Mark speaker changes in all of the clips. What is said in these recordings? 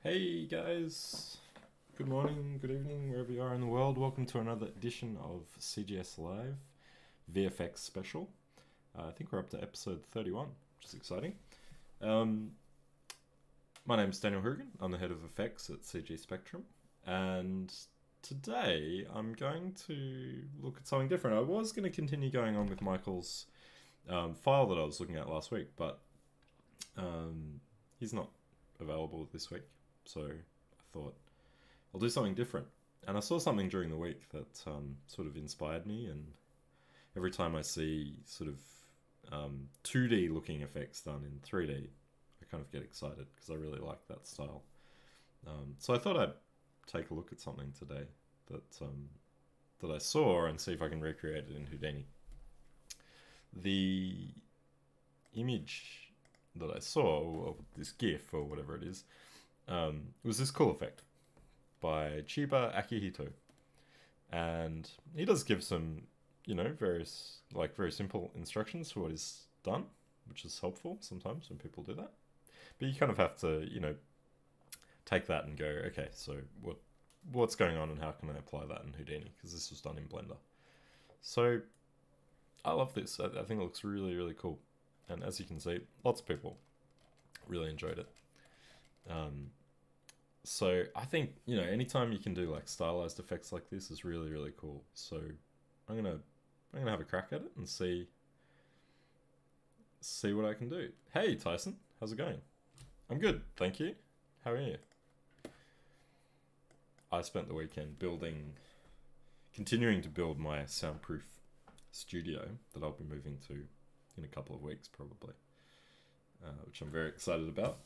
Speaker 1: Hey guys, good morning, good evening, wherever you are in the world. Welcome to another edition of CGS Live VFX Special. I think we're up to episode 31, which is exciting. My name's Daniel Hourigan. I'm the head of effects at CG Spectrum, and today I'm going to look at something different. I was going to continue going on with Michael's file that I was looking at last week, but he's not available this week. So I thought I'll do something different. And I saw something during the week that sort of inspired me, and every time I see sort of 2D looking effects done in 3D, I kind of get excited because I really like that style. So I thought I'd take a look at something today that I saw and see if I can recreate it in Houdini. The image that I saw, or this GIF or whatever it is, was this cool effect by Chiba Akihito, and he does give some, various very simple instructions for what is done, which is helpful sometimes when people do that. But you kind of have to, take that and go, okay, so what's going on and how can I apply that in Houdini? Because this was done in Blender. So I love this. I think it looks really, really cool. And as you can see, lots of people really enjoyed it. So I think, anytime you can do like stylized effects like this is really, really cool. So I'm gonna have a crack at it and see what I can do. Hey Tyson, how's it going? I'm good, thank you. How are you? I spent the weekend continuing to build my soundproof studio that I'll be moving to in a couple of weeks probably, which I'm very excited about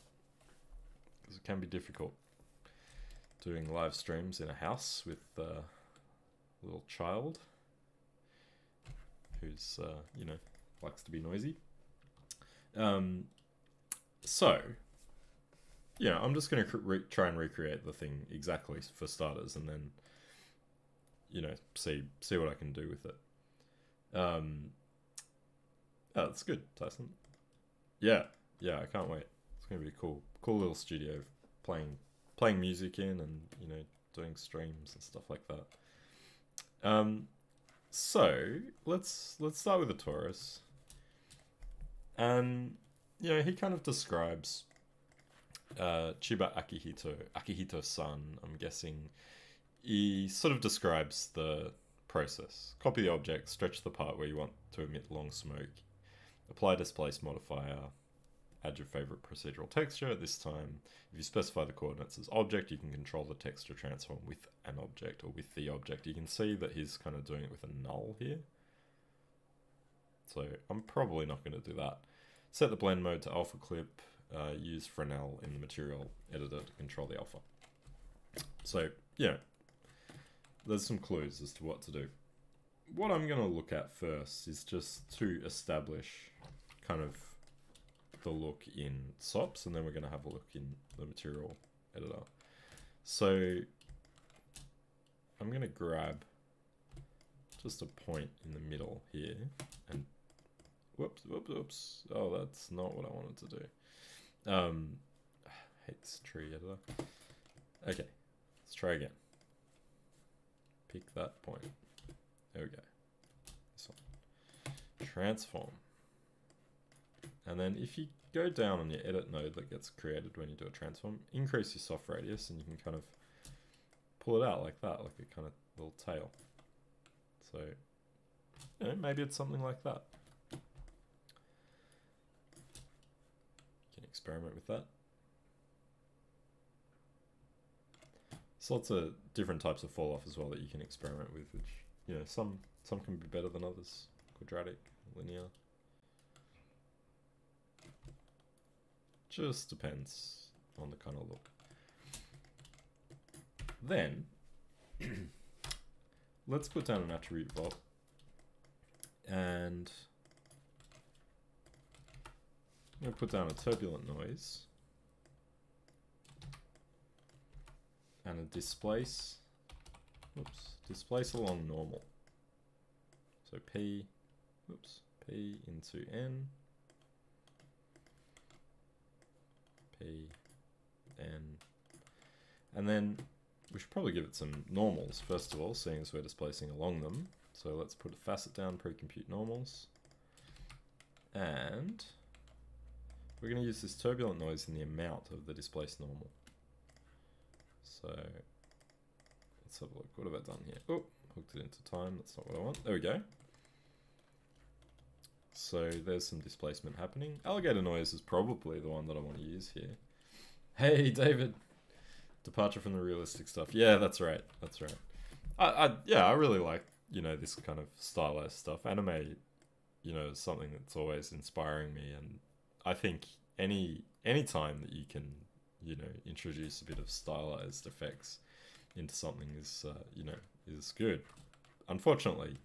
Speaker 1: because it can be difficult doing live streams in a house with a little child who's likes to be noisy. So yeah, I'm just going to try and recreate the thing exactly for starters, and then see what I can do with it. Oh, that's good, Tyson. Yeah, I can't wait. It's going to be a cool little studio playing music in and, doing streams and stuff like that. So let's start with the Taurus. And, he kind of describes Chiba Akihito-san, I'm guessing. He sort of describes the process. Copy the object, stretch the part where you want to emit long smoke, apply displace modifier, add your favorite procedural texture. At this time, if you specify the coordinates as object, you can control the texture transform with an object or with the object. You can see that he's kind of doing it with a null here. So I'm probably not going to do that. Set the blend mode to alpha clip, use Fresnel in the material editor to control the alpha. So, there's some clues as to what to do. What I'm going to look at first is just to establish kind of the look in SOPs, and then we're going to have a look in the material editor. So I'm going to grab just a point in the middle here, and whoops. Oh, that's not what I wanted to do. I hate this tree editor. Okay, let's try again. Pick that point. There we go. This one. Transform. And then if you go down on your edit node that gets created when you do a transform, increase your soft radius and you can kind of pull it out like that, like a kind of little tail. So, maybe it's something like that. You can experiment with that. There's lots of different types of fall off as well that you can experiment with, which, some can be better than others. Quadratic, linear. Just depends on the kind of look. Then, let's put down an attribute vault. And I'm going to put down a turbulent noise. And a displace along normal. So P into N, P, N, And then we should probably give it some normals, first of all, seeing as we're displacing along them. So let's put a facet down, pre-compute normals. And we're going to use this turbulent noise in the amount of the displaced normal. So let's have a look. What have I done here? Oh, hooked it into time. That's not what I want. There we go. So there's some displacement happening. Alligator noise is probably the one that I want to use here. Hey, David. Departure from the realistic stuff. Yeah, that's right. That's right. I really like, you know, this kind of stylized stuff. Anime, you know, is something that's always inspiring me, and I think any time that you can, you know, introduce a bit of stylized effects into something is, you know, is good. Unfortunately,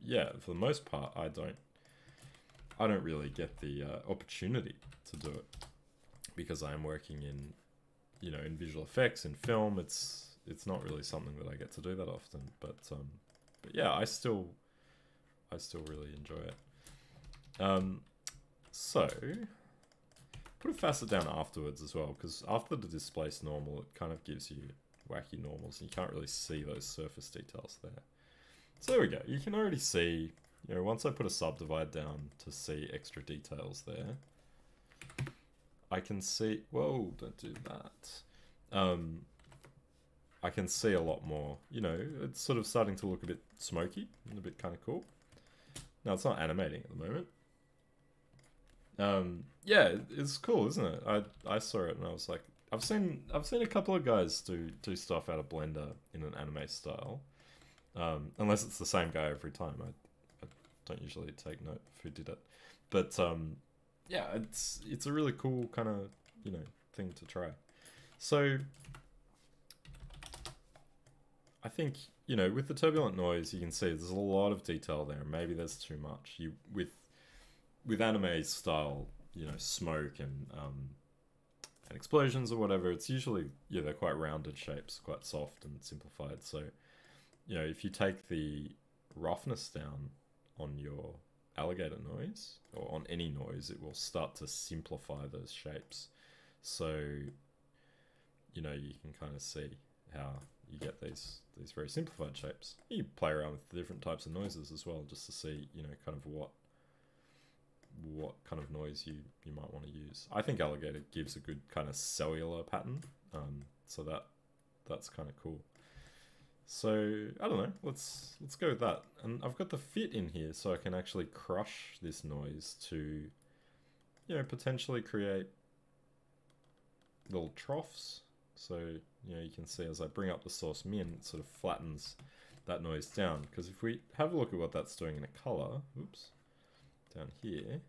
Speaker 1: yeah, for the most part, I don't really get the opportunity to do it because I am working in, you know, in visual effects and film. It's not really something that I get to do that often, but yeah, I still really enjoy it. So put a facet down afterwards as well, because after the displaced normal, it kind of gives you wacky normals, and you can't really see those surface details there. So there we go. You can already see, you know, once I put a subdivide down to see extra details there, I can see, whoa, don't do that. I can see a lot more, you know, it's sort of starting to look a bit smoky and a bit kind of cool. Now it's not animating at the moment. Yeah, it's cool, isn't it? I saw it and I was like, I've seen a couple of guys do stuff out of Blender in an anime style. Unless it's the same guy every time. I don't usually take note of who did it. But yeah, it's a really cool kind of, you know, thing to try. So I think, you know, with the turbulent noise, you can see there's a lot of detail there. Maybe there's too much. With anime style, you know, smoke and explosions or whatever, it's usually, yeah, they're quite rounded shapes, quite soft and simplified. So, you know, if you take the roughness down on your alligator noise, or on any noise, it will start to simplify those shapes. So, you know, you can kind of see how you get these very simplified shapes. You play around with the different types of noises as well, just to see, you know, kind of what kind of noise you might want to use. I think alligator gives a good kind of cellular pattern, so that's kind of cool. So I don't know, let's go with that. And I've got the fit in here, so I can actually crush this noise to, you know, potentially create little troughs. So, you know, you can see as I bring up the source min, it sort of flattens that noise down. Because if we have a look at what that's doing in a color, oops, down here,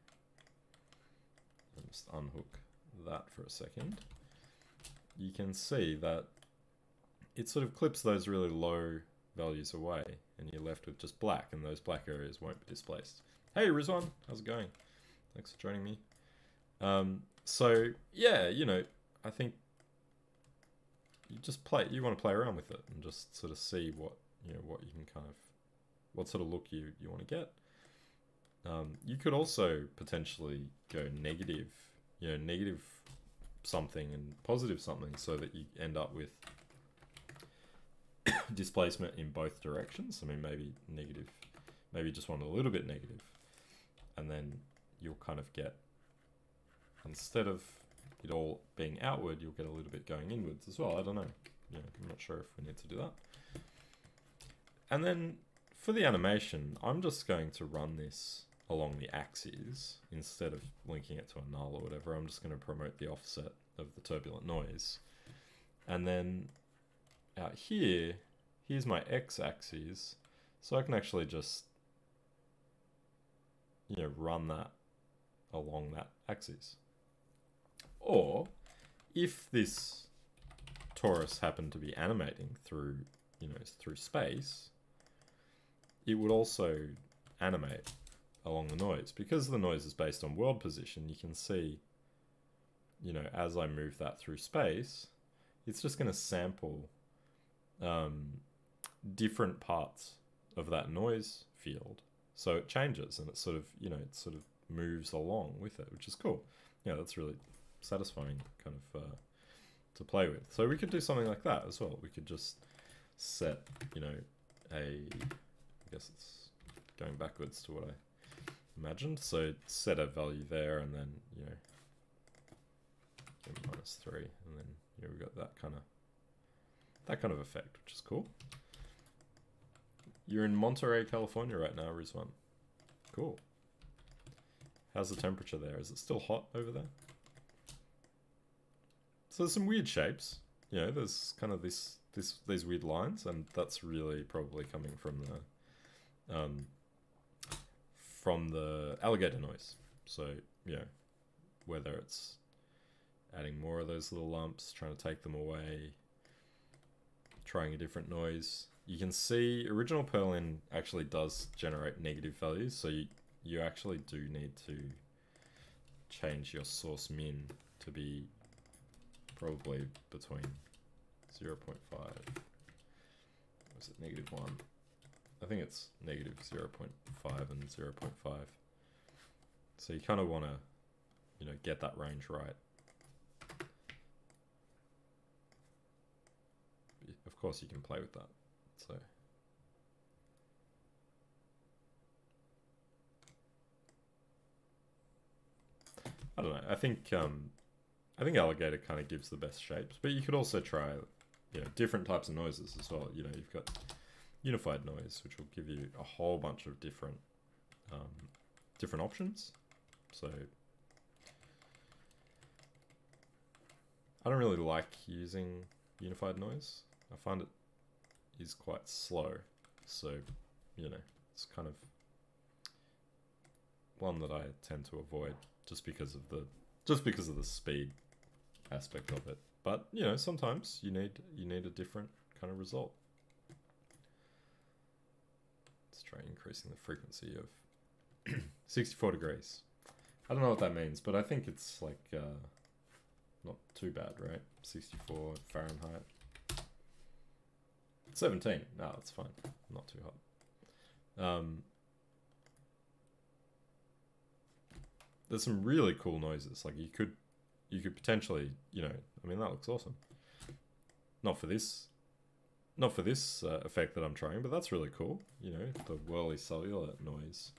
Speaker 1: I'll just unhook that for a second, you can see that it sort of clips those really low values away, and you're left with just black, and those black areas won't be displaced. Hey Rizwan, how's it going? Thanks for joining me. So yeah, you know, I think you want to play around with it and just sort of see what, you know, what you can kind of, what sort of look you want to get. You could also potentially go negative, you know, negative something and positive something, so that you end up with displacement in both directions. I mean, maybe negative, maybe just want a little bit negative, and then you'll kind of get, instead of it all being outward, you'll get a little bit going inwards as well. I don't know. Yeah, I'm not sure if we need to do that. And then for the animation, I'm just going to run this along the axes instead of linking it to a null or whatever. I'm just going to promote the offset of the turbulent noise. And then out here, here's my x-axis. So I can actually just, you know, run that along that axis. Or if this torus happened to be animating through, you know, through space, it would also animate along the noise. Because the noise is based on world position, you can see, you know, as I move that through space, it's just going to sample different parts of that noise field. So it changes, and it sort of, you know, it sort of moves along with it, which is cool. Yeah, that's really satisfying kind of to play with. So we could do something like that as well. We could just set, you know, I guess it's going backwards to what I imagined. So set a value there, and then, you know, -3, and then, you know, we've got that kind of effect, which is cool. You're in Monterey, California right now, Rizwan. Cool. How's the temperature there? Is it still hot over there? So there's some weird shapes. You know, there's kind of these weird lines, and that's really probably coming from the alligator noise. So, you know, whether it's adding more of those little lumps, trying to take them away, trying a different noise. You can see original Perlin actually does generate negative values, so you actually do need to change your source min to be probably between 0.5, or is it -1? I think it's -0.5 and 0.5. So you kind of want to, you know, get that range right. Of course you can play with that. So I don't know. I think alligator kind of gives the best shapes, but you could also try, you know, different types of noises as well. You know, you've got unified noise, which will give you a whole bunch of different options. So I don't really like using unified noise. I find it is quite slow, so, you know, it's kind of one that I tend to avoid just because of the speed aspect of it. But, you know, sometimes you need a different kind of result. Let's try increasing the frequency of 64 degrees. I don't know what that means, but I think it's like not too bad, right? 64 Fahrenheit. 17. No, that's fine. Not too hot. There's some really cool noises. Like you could potentially, you know, I mean, that looks awesome. Not for this effect that I'm trying, but that's really cool. You know, the whirly cellular noise,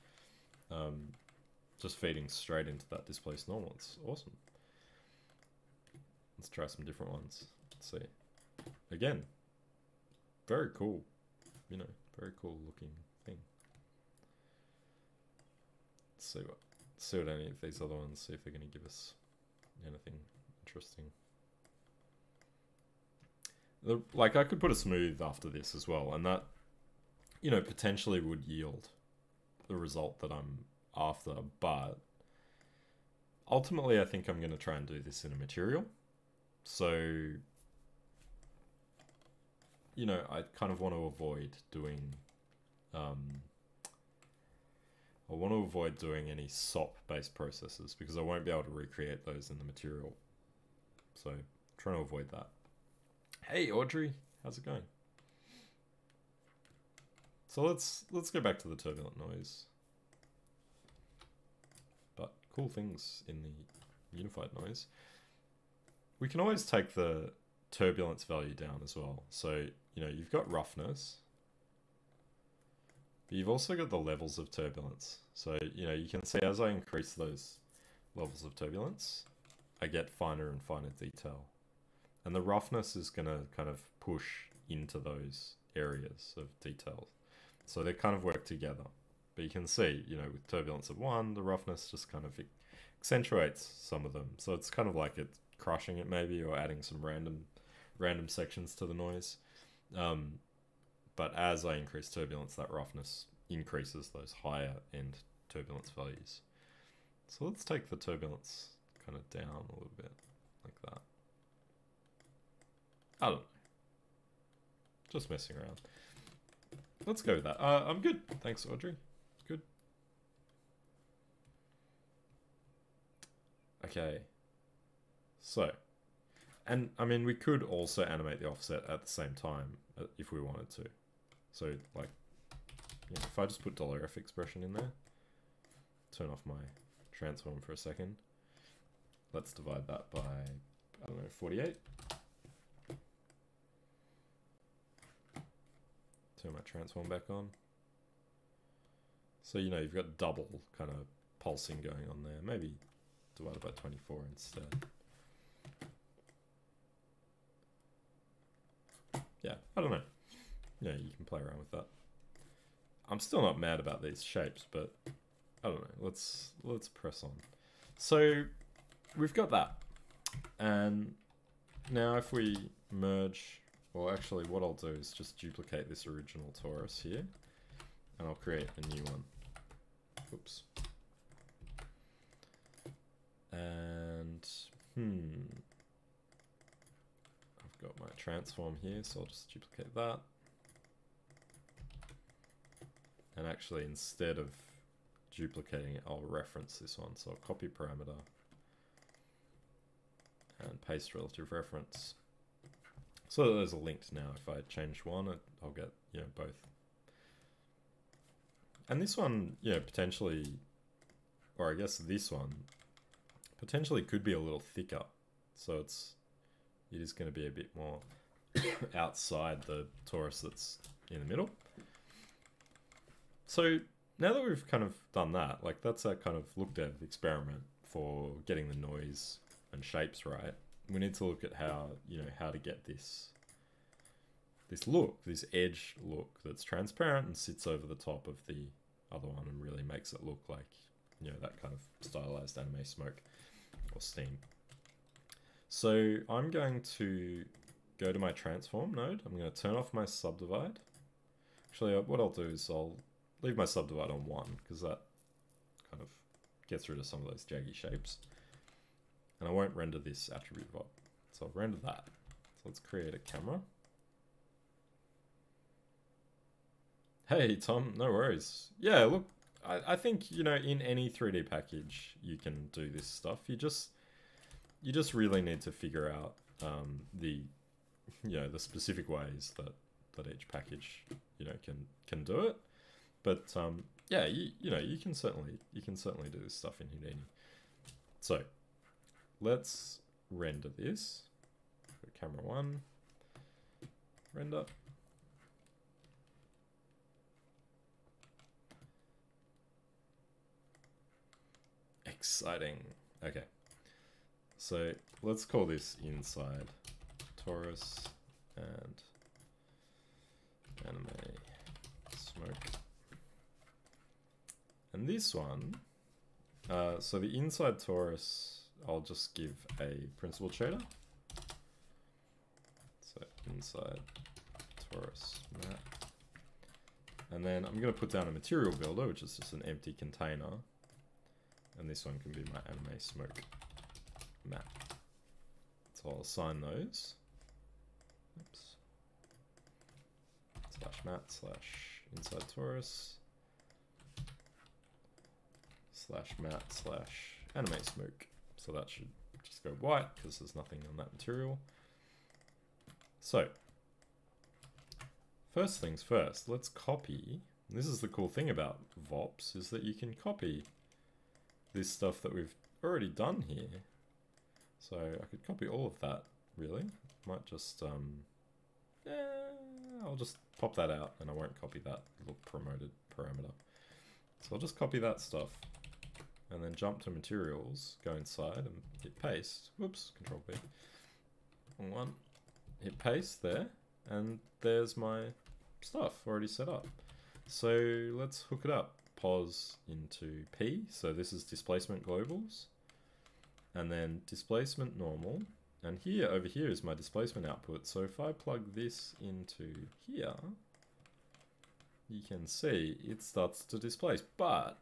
Speaker 1: just feeding straight into that displaced normal. It's awesome. Let's try some different ones. Let's see. Again, very cool. You know, very cool looking thing. Let's see what any of these other ones, see if they're going to give us anything interesting. Like, I could put a smooth after this as well, and that, you know, potentially would yield the result that I'm after, but ultimately I think I'm going to try and do this in a material. So, you know, I kind of want to avoid doing any SOP-based processes because I won't be able to recreate those in the material. So, trying to avoid that. Hey, Audrey, how's it going? So let's go back to the turbulent noise. But cool things in the unified noise. We can always take the turbulence value down as well. So, you know, you've got roughness, but you've also got the levels of turbulence. So, you know, you can see as I increase those levels of turbulence, I get finer and finer detail. And the roughness is going to kind of push into those areas of detail. So they kind of work together. But you can see, you know, with turbulence of 1, the roughness just kind of accentuates some of them. So it's kind of like it's crushing it maybe, or adding some random sections to the noise. But as I increase turbulence, that roughness increases those higher end turbulence values. So let's take the turbulence kind of down a little bit, like that. I don't know. Just messing around. Let's go with that. I'm good. Thanks, Audrey. Good. Okay. So, and I mean, we could also animate the offset at the same time if we wanted to. So, like, you know, if I just put $f expression in there, turn off my transform for a second. Let's divide that by, I don't know, 48. Turn my transform back on. So, you know, you've got double kind of pulsing going on there. Maybe divided by 24 instead. Yeah, I don't know. Yeah, you can play around with that. I'm still not mad about these shapes, but I don't know. Let's press on. So we've got that. And now if we merge, well, actually what I'll do is just duplicate this original torus here, and I'll create a new one. Oops. And I've got my transform here, so I'll just duplicate that. And actually, instead of duplicating it, I'll reference this one. So I'll copy parameter and paste relative reference. So that there's a linked now. If I change one, I'll get, you know, both. And this one, you know, potentially, or I guess this one, potentially could be a little thicker. So it is going to be a bit more outside the torus that's in the middle. So now that we've kind of done that, like that's our kind of look dev experiment for getting the noise and shapes right. We need to look at how, you know, how to get this look, this edge look that's transparent and sits over the top of the other one and really makes it look like, you know, that kind of stylized anime smoke or steam. So I'm going to go to my transform node. I'm going to turn off my subdivide. Actually, what I'll do is I'll leave my subdivide on 1 because that kind of gets rid of some of those jaggy shapes. And I won't render this attribute VOP. So I'll render that. So let's create a camera. Hey, Tom, no worries. Yeah, look, I think, you know, in any 3D package, you can do this stuff. You just really need to figure out the specific ways that each package, you know, can do it. But yeah, you can certainly do this stuff in Houdini. So let's render this. Camera 1, render. Exciting. Okay. So let's call this inside torus and anime smoke. And this one, so the inside torus, I'll just give a principled shader. So inside torus map. And then I'm going to put down a material builder, which is just an empty container. And this one can be my anime smoke map. So I'll assign those. Oops. Slash mat slash inside torus. Slash mat slash anime smoke. So that should just go white because there's nothing on that material. So first things first, let's copy. This is the cool thing about VOPs, is that you can copy this stuff that we've already done here. So I could copy all of that, really. Might just, I'll just pop that out and I won't copy that little promoted parameter. So I'll just copy that stuff and then jump to materials, go inside and hit paste. Whoops, Control P. Wrong one. Hit paste there, and there's my stuff already set up. So let's hook it up. Pos into P, so this is displacement globals, and then displacement normal, and here over here is my displacement output. So if I plug this into here, you can see it starts to displace, but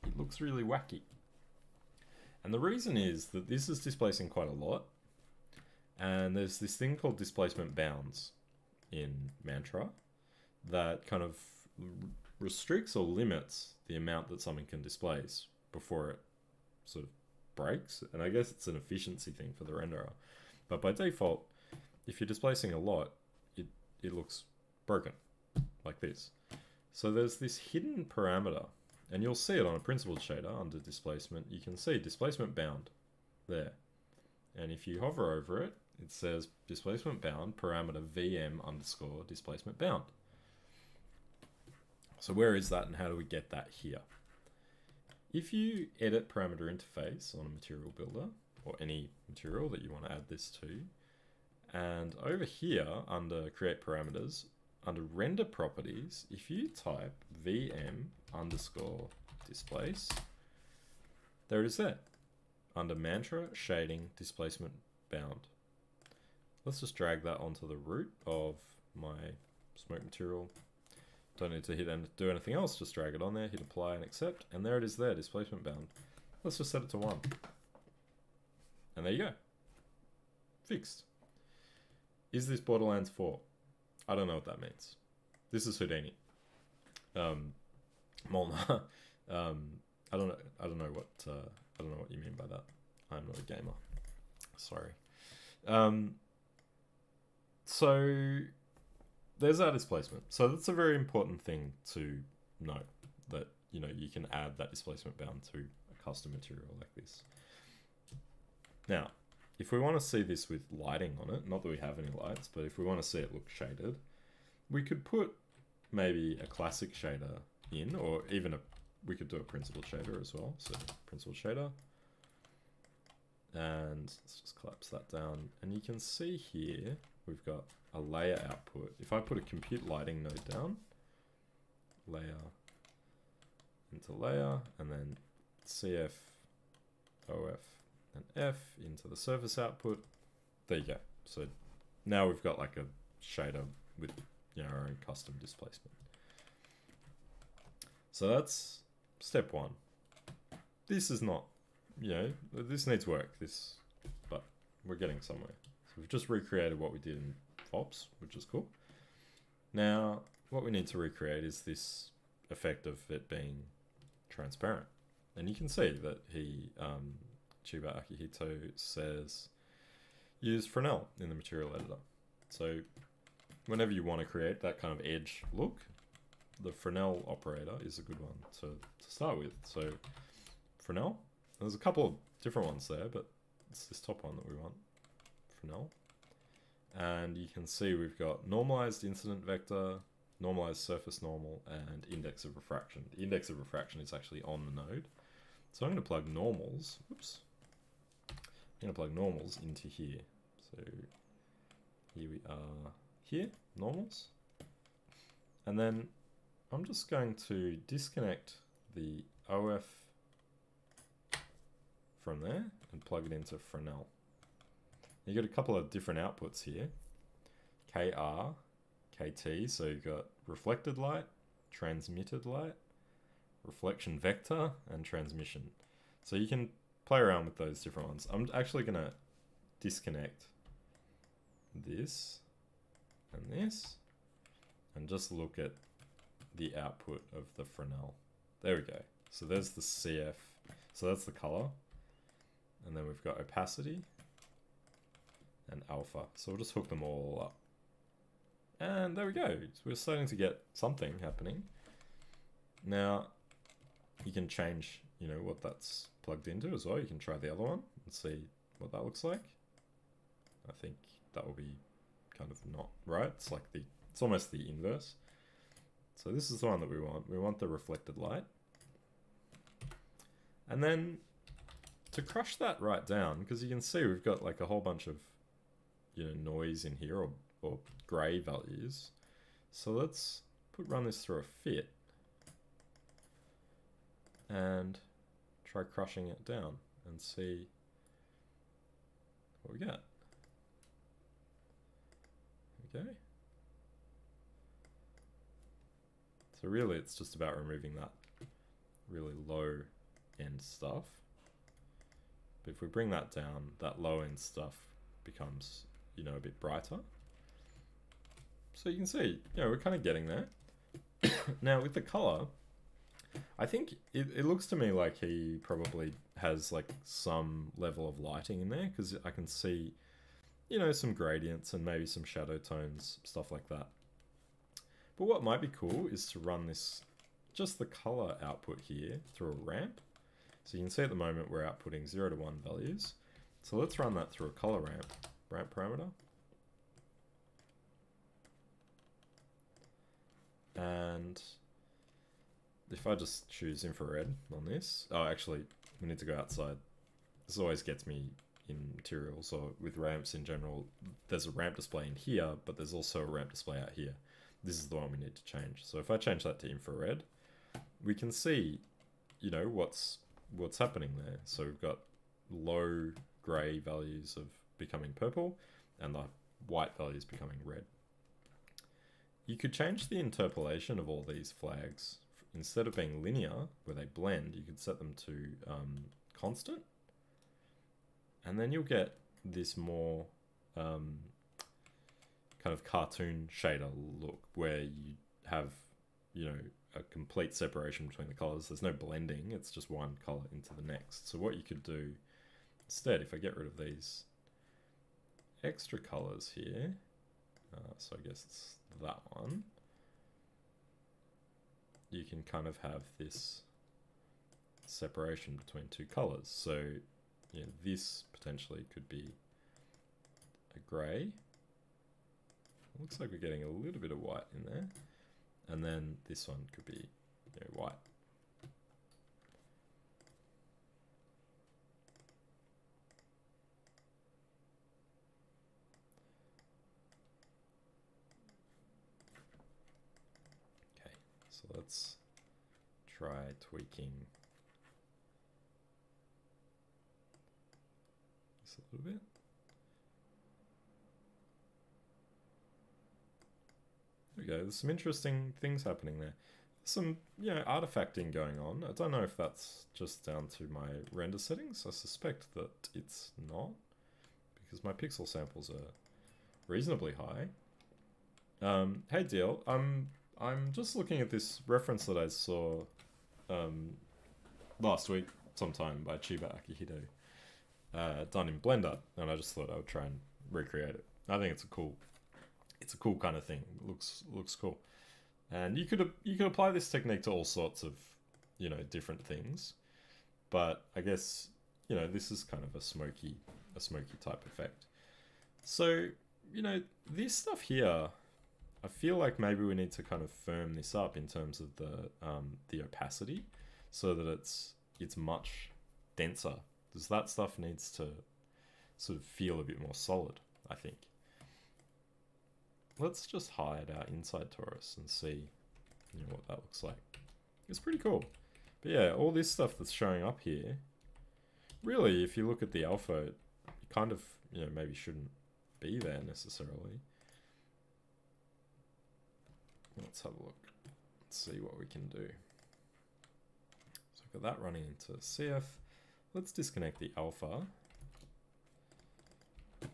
Speaker 1: it looks really wacky. And the reason is that this is displacing quite a lot, and there's this thing called displacement bounds in Mantra that kind of restricts or limits the amount that something can displace before it sort of breaks. And I guess it's an efficiency thing for the renderer. But by default, if you're displacing a lot, it looks broken, like this. So there's this hidden parameter, and you'll see it on a principled shader under displacement. You can see displacement bound there. And if you hover over it, it says displacement bound parameter VM underscore displacement bound. So where is that and how do we get that here? If you edit parameter interface on a material builder or any material that you want to add this to, and over here under create parameters, under render properties, if you type VM underscore displace, there it is there. Under mantra, shading, displacement bound. Let's just drag that onto the root of my smoke material. Don't need to hit and do anything else, just drag it on there, hit apply and accept, and there it is there, displacement bound. Let's just set it to 1. And there you go. Fixed. Is this Borderlands 4? I don't know what that means. This is Houdini. Molnar. I don't know what you mean by that. I'm not a gamer. Sorry. So there's our displacement. So that's a very important thing to know, that you can add that displacement bound to a custom material like this. Now, if we want to see this with lighting on it, not that we have any lights, but if we want to see it look shaded, we could put maybe a classic shader in, or even we could do a principled shader as well. So principled shader, and let's just collapse that down. And you can see here, we've got a layer output. If I put a compute lighting node down, layer into layer, and then CF, OF, and F into the surface output, there you go. So now we've got like a shader with our own custom displacement. So that's step 1. This is not, this needs work, but we're getting somewhere. So we've just recreated what we did in FOPS, which is cool. Now, what we need to recreate is this effect of it being transparent. And you can see that Chiba Akihito says, use Fresnel in the material editor. So whenever you want to create that kind of edge look, the Fresnel operator is a good one to start with. So Fresnel, there's a couple of different ones there, but it's this top one that we want, Fresnel. And you can see we've got normalized incident vector, normalized surface normal, and index of refraction. The index of refraction is actually on the node. So I'm going to plug normals, whoops. I'm going to plug normals into here. So here we are here, normals. And then I'm just going to disconnect the OF from there and plug it into Fresnel. You get a couple of different outputs here. KR, KT, so you've got reflected light, transmitted light, reflection vector, and transmission. So you can play around with those different ones. I'm actually going to disconnect this and this, and just look at the output of the Fresnel. There we go. So there's the CF. So that's the color. And then we've got opacity and alpha. So we'll just hook them all up. And there we go. So we're starting to get something happening. Now, you can change, what that's plugged into as well. You can try the other one and see what that looks like. I think that will be kind of not right. It's like it's almost the inverse. So this is the one that we want. We want the reflected light. And then to crush that right down, because you can see we've got like a whole bunch of noise in here, or gray values. So let's run this through a fit and try crushing it down and see what we get. Okay. So really it's just about removing that really low end stuff. But if we bring that down, that low end stuff becomes, a bit brighter. So you can see, we're kind of getting there. Now with the color, I think it looks to me like he probably has like some level of lighting in there, because I can see, some gradients and maybe some shadow tones, stuff like that. But what might be cool is to run this, just the color output here through a ramp. So you can see at the moment we're outputting 0 to 1 values. So let's run that through a color ramp parameter. And if I just choose infrared on this, oh, actually, we need to go outside. This always gets me in materials or with ramps in general. There's a ramp display in here, but there's also a ramp display out here. This is the one we need to change. So if I change that to infrared, we can see, you know, what's happening there. So we've got low gray values of becoming purple and the white values becoming red. You could change the interpolation of all these flags. Instead of being linear, where they blend, you could set them to constant. And then you'll get this more kind of cartoon shader look, where you have, you know, a complete separation between the colors. There's no blending, it's just one color into the next. So what you could do instead, if I get rid of these extra colors here, so I guess it's that one, you can kind of have this separation between two colors. So yeah, this potentially could be a grey. Looks like we're getting a little bit of white in there. And then this one could be, you know, white. Okay, so let's try tweaking this a little bit. There we go, there's some interesting things happening there. Some, you know, artifacting going on. I don't know if that's just down to my render settings. I suspect that it's not, because my pixel samples are reasonably high. Hey Deal, I'm just looking at this reference that I saw last week sometime by Chiba Akihito, done in Blender, and I just thought I would try and recreate it. I think it's a cool kind of thing. It looks cool, and you could apply this technique to all sorts of, you know, different things. But I guess, you know, this is kind of a smoky type effect. So, you know, this stuff here, I feel like maybe we need to kind of firm this up in terms of the opacity, so that it's much denser, because that stuff needs to sort of feel a bit more solid, I think. Let's just hide our inside torus and see, you know, what that looks like. It's pretty cool. But yeah, all this stuff that's showing up here, really, if you look at the alpha, it kind of, you know, maybe shouldn't be there necessarily. Let's have a look. Let's see what we can do. So I've got that running into CF. Let's disconnect the alpha.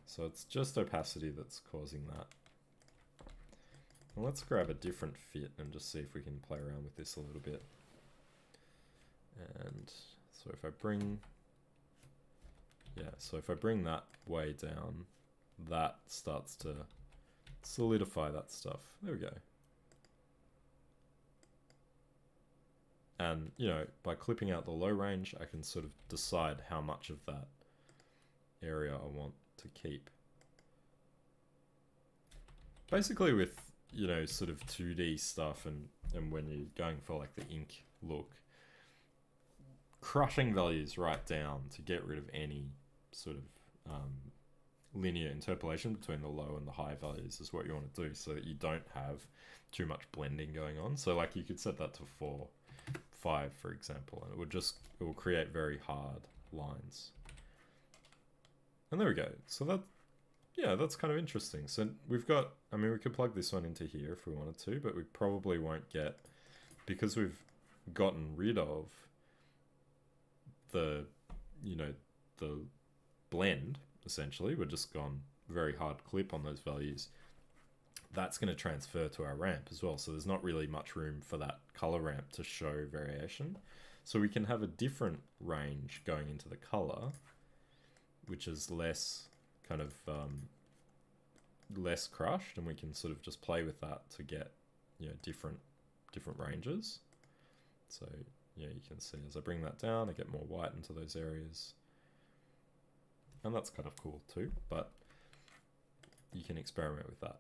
Speaker 1: So it's just opacity that's causing that. Well, let's grab a different fit and just see if we can play around with this a little bit. And so if I bring, so if I bring that way down, that starts to solidify that stuff. There we go. And, you know, by clipping out the low range, I can sort of decide how much of that area I want to keep. Basically with, you know, sort of 2D stuff and when you're going for like the ink look, crushing values right down to get rid of any sort of linear interpolation between the low and the high values is what you want to do, so that you don't have too much blending going on. So like you could set that to 4, 5, for example, and it will create very hard lines. And there we go. So that, yeah, that's kind of interesting. So we've got, I mean, we could plug this one into here if we wanted to, but we probably won't get, because we've gotten rid of the, you know, the blend, essentially. We've just gone very hard clip on those values. That's going to transfer to our ramp as well. So there's not really much room for that color ramp to show variation. So we can have a different range going into the color, which is less kind of less crushed, and we can sort of just play with that to get, you know, different ranges. So yeah, you can see as I bring that down, I get more white into those areas, and that's kind of cool too. But you can experiment with that,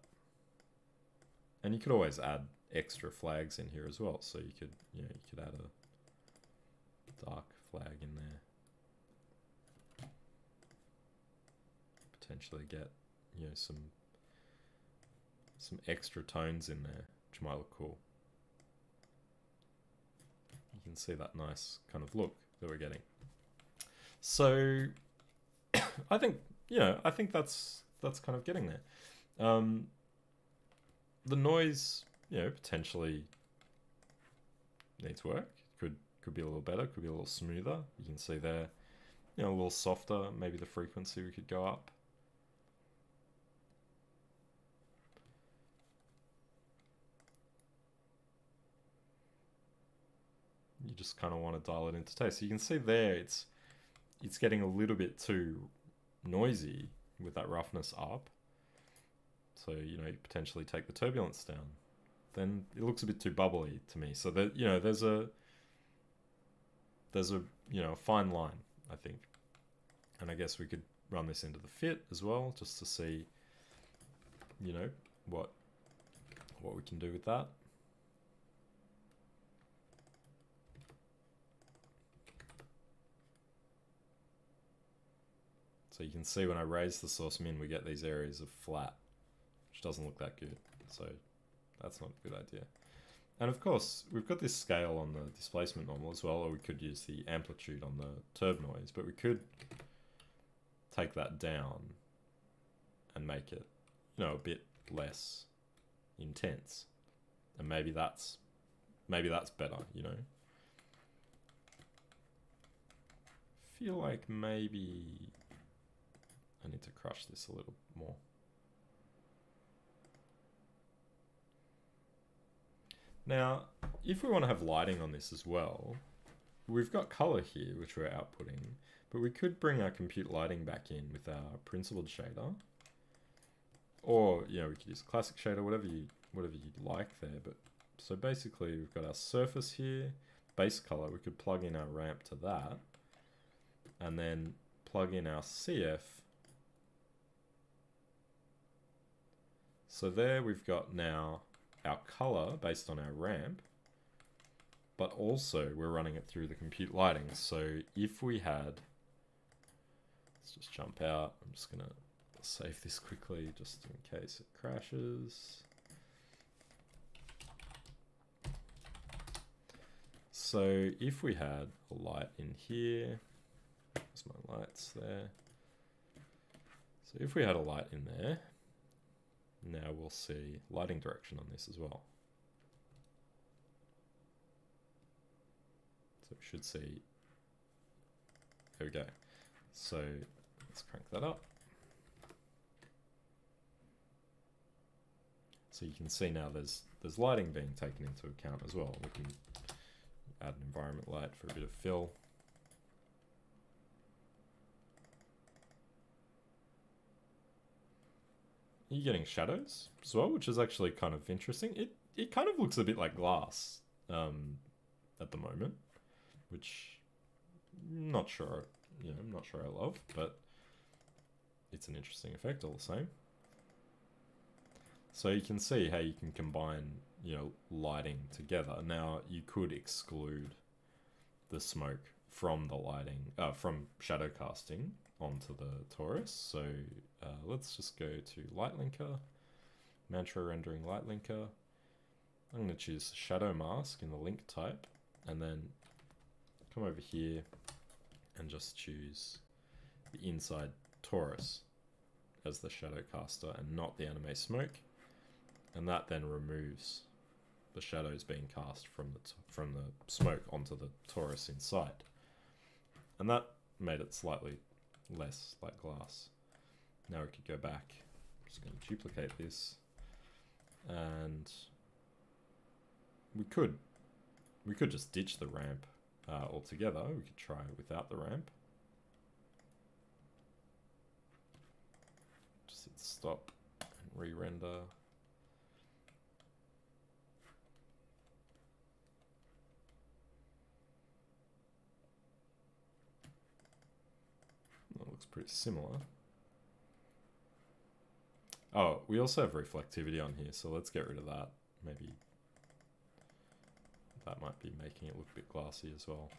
Speaker 1: and you could always add extra flags in here as well. So you could, you know, you could add a dark flag in there. Potentially get, you know, some extra tones in there, which might look cool. You can see that nice kind of look that we're getting. So I think, you know, I think that's kind of getting there. The noise, you know, potentially needs work. Could be a little better, could be a little smoother. You can see there, you know, a little softer. Maybe the frequency we could go up. You just kind of want to dial it into taste. So you can see there, it's getting a little bit too noisy with that roughness up. So, you know, you potentially take the turbulence down. Then it looks a bit too bubbly to me. So that, you know, there's a you know, a fine line, I think. And I guess we could run this into the fit as well, just to see, you know, what we can do with that. So you can see when I raise the source min, we get these areas of flat, which doesn't look that good. So that's not a good idea. And of course, we've got this scale on the displacement normal as well, or we could use the amplitude on the turb noise, but we could take that down and make it, you know, a bit less intense. And maybe that's better, you know. Feel like maybe I need to crush this a little more. Now, if we want to have lighting on this as well, we've got color here, which we're outputting, but we could bring our compute lighting back in with our principled shader. Or, you know, we could use a classic shader, whatever you'd like there. But so basically we've got our surface here, base color, we could plug in our ramp to that, and then plug in our CF. So there we've got now our color based on our ramp, but also we're running it through the compute lighting. So if we had, let's just jump out. I'm just gonna save this quickly just in case it crashes. So if we had a light in here, there's my lights there. So if we had a light in there, now we'll see lighting direction on this as well. So we should see, there we go. So let's crank that up. So you can see now there's lighting being taken into account as well. We can add an environment light for a bit of fill. You're getting shadows as well, which is actually kind of interesting. It kind of looks a bit like glass at the moment, which I'm not sure, you know, I'm not sure I love, but it's an interesting effect all the same. So you can see how you can combine, you know, lighting together. Now you could exclude the smoke from the lighting, from shadow casting onto the torus. So let's just go to light linker, mantra rendering light linker. I'm going to choose shadow mask in the link type, and then come over here and just choose the inside torus as the shadow caster and not the anime smoke. And that then removes the shadows being cast from the smoke onto the torus inside. And that made it slightly less like glass. Now we could go back. I'm just going to duplicate this, and we could just ditch the ramp altogether. We could try it without the ramp. Just hit stop and re-render. That looks pretty similar. Oh, we also have reflectivity on here, so let's get rid of that. Maybe that might be making it look a bit glassy as well.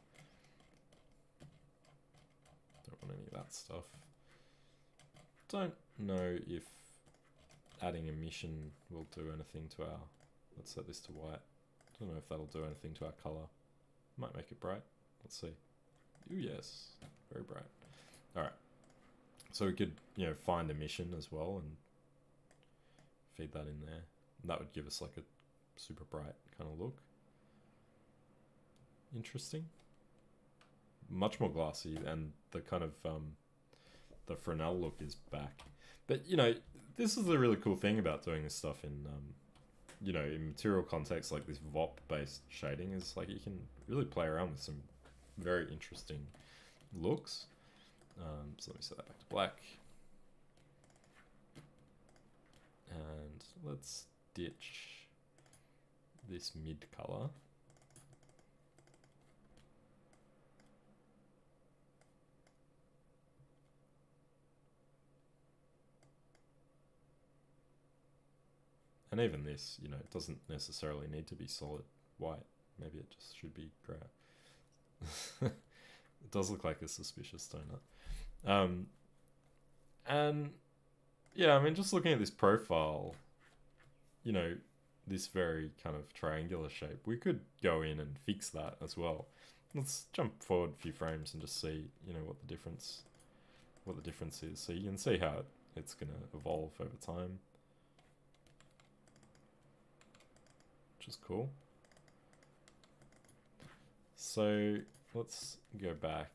Speaker 1: Don't want any of that stuff. Don't know if adding emission will do anything to our... Let's set this to white. Don't know if that'll do anything to our color. Might make it bright. Let's see. Ooh, yes. Very bright. Alright. So we could, you know, find emission as well and feed that in there. And that would give us like a super bright kind of look. Interesting. Much more glassy, and the kind of the Fresnel look is back. But, you know, this is the really cool thing about doing this stuff in you know, in material context, like this VOP-based shading, is like you can really play around with some very interesting looks. So let me set that back to black. And let's ditch this mid color. And even this, you know, it doesn't necessarily need to be solid white. Maybe it just should be grey. It does look like a suspicious donut. And yeah, I mean, just looking at this profile, you know, this very kind of triangular shape, we could go in and fix that as well. Let's jump forward a few frames and just see, you know, what the difference is. So you can see how it's going to evolve over time. Which is cool. So let's go back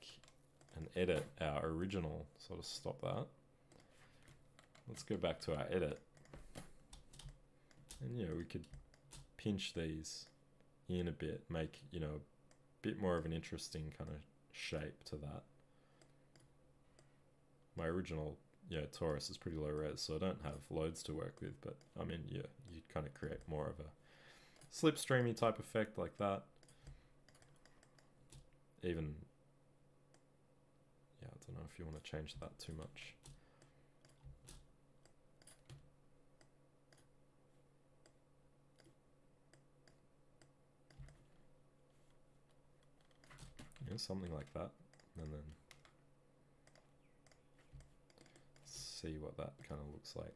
Speaker 1: and edit our original, sort of stop that. Let's go back to our edit. And, you know, we could pinch these in a bit, make, you know, a bit more of an interesting kind of shape to that. My original, yeah, Taurus is pretty low res, so I don't have loads to work with, but I mean, yeah, you kind of create more of a slipstreamy type effect like that. Even, yeah, I don't know if you want to change that too much. Yeah, something like that, and then see what that kind of looks like.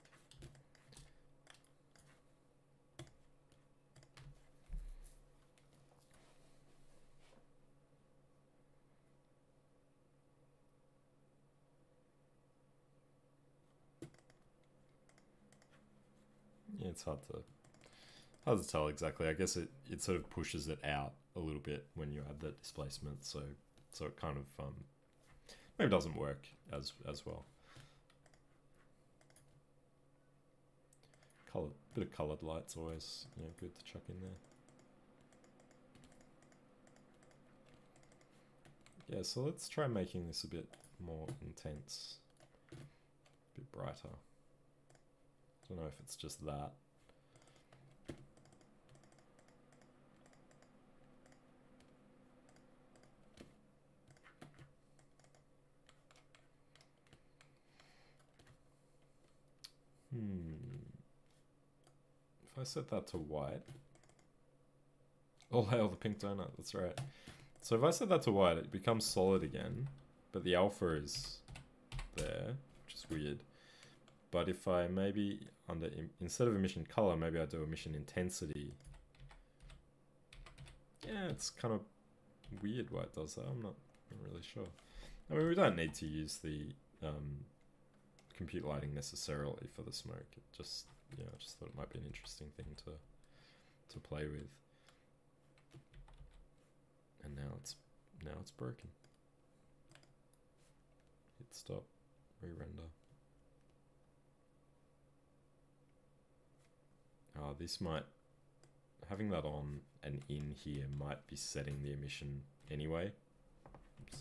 Speaker 1: Yeah, it's hard to tell exactly. I guess it sort of pushes it out a little bit when you add that displacement, so it kind of maybe doesn't work as well. Bit of coloured light's always, you know, good to chuck in there. Yeah, so let's try making this a bit more intense, a bit brighter. I don't know if it's just that. If I set that to white, all hail the pink donut, that's right. So if I set that to white, it becomes solid again, but the alpha is there, which is weird. But if I maybe instead of emission color, maybe I do emission intensity. Yeah, it's kind of weird why it does that. I'm not really sure. I mean, we don't need to use the compute lighting necessarily for the smoke. It just, yeah, I just thought it might be an interesting thing to play with. And now it's broken. Hit stop, re-render. This might, having that on and in here might be setting the emission anyway.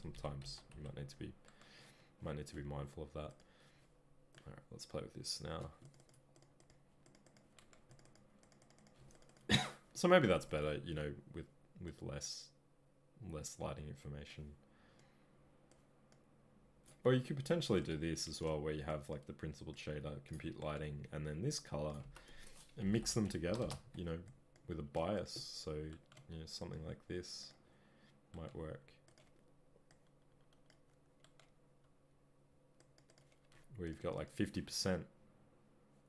Speaker 1: Sometimes you might need to be mindful of that. Alright, let's play with this now. So maybe that's better, you know, with less lighting information. Or you could potentially do this as well, where you have like the principled shader, compute lighting, and then this color, and mix them together, you know, with a bias. So, you know, something like this might work. Where you've got like 50%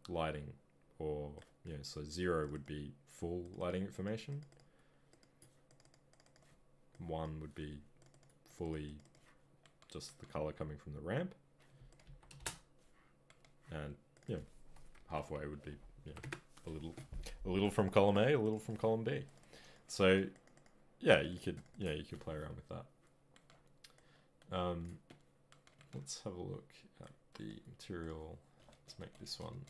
Speaker 1: lighting, or, you know, so 0 would be full lighting information. 1 would be fully just the color coming from the ramp. And, you know, halfway would be, you know, a little from column A, a little from column B. So yeah, you could play around with that. Let's have a look at the material. Let's make this one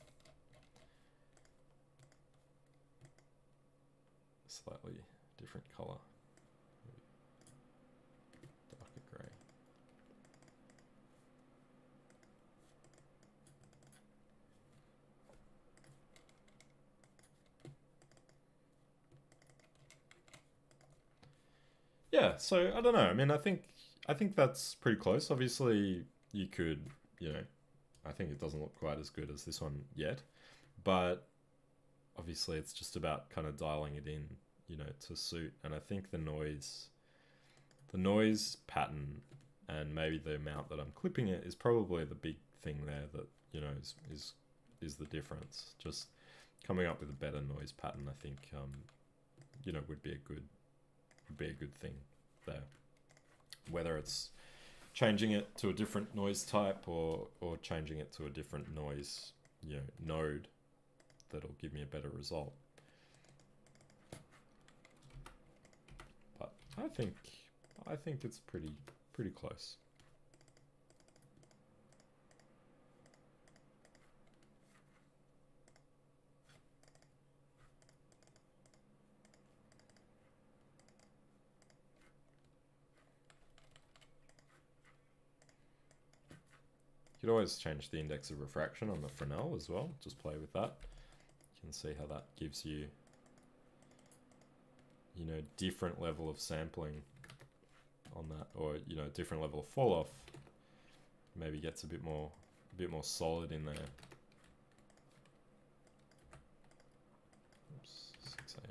Speaker 1: a slightly different color. Darker gray. Yeah, so I don't know. I mean, I think that's pretty close. Obviously, you could, you know, I think it doesn't look quite as good as this one yet, but obviously it's just about kind of dialing it in, you know, to suit. And I think the noise pattern and maybe the amount that I'm clipping it is probably the big thing there that, you know, is the difference. Just coming up with a better noise pattern, I think, you know, would be a good thing there. Whether it's changing it to a different noise type or changing it to a different noise, you know, node that'll give me a better result. But I think it's pretty close. You could always change the index of refraction on the Fresnel as well. Just play with that. You can see how that gives you, you know, different level of sampling on that, or, you know, different level of fall off. Maybe gets a bit more solid in there. Oops, 6/8.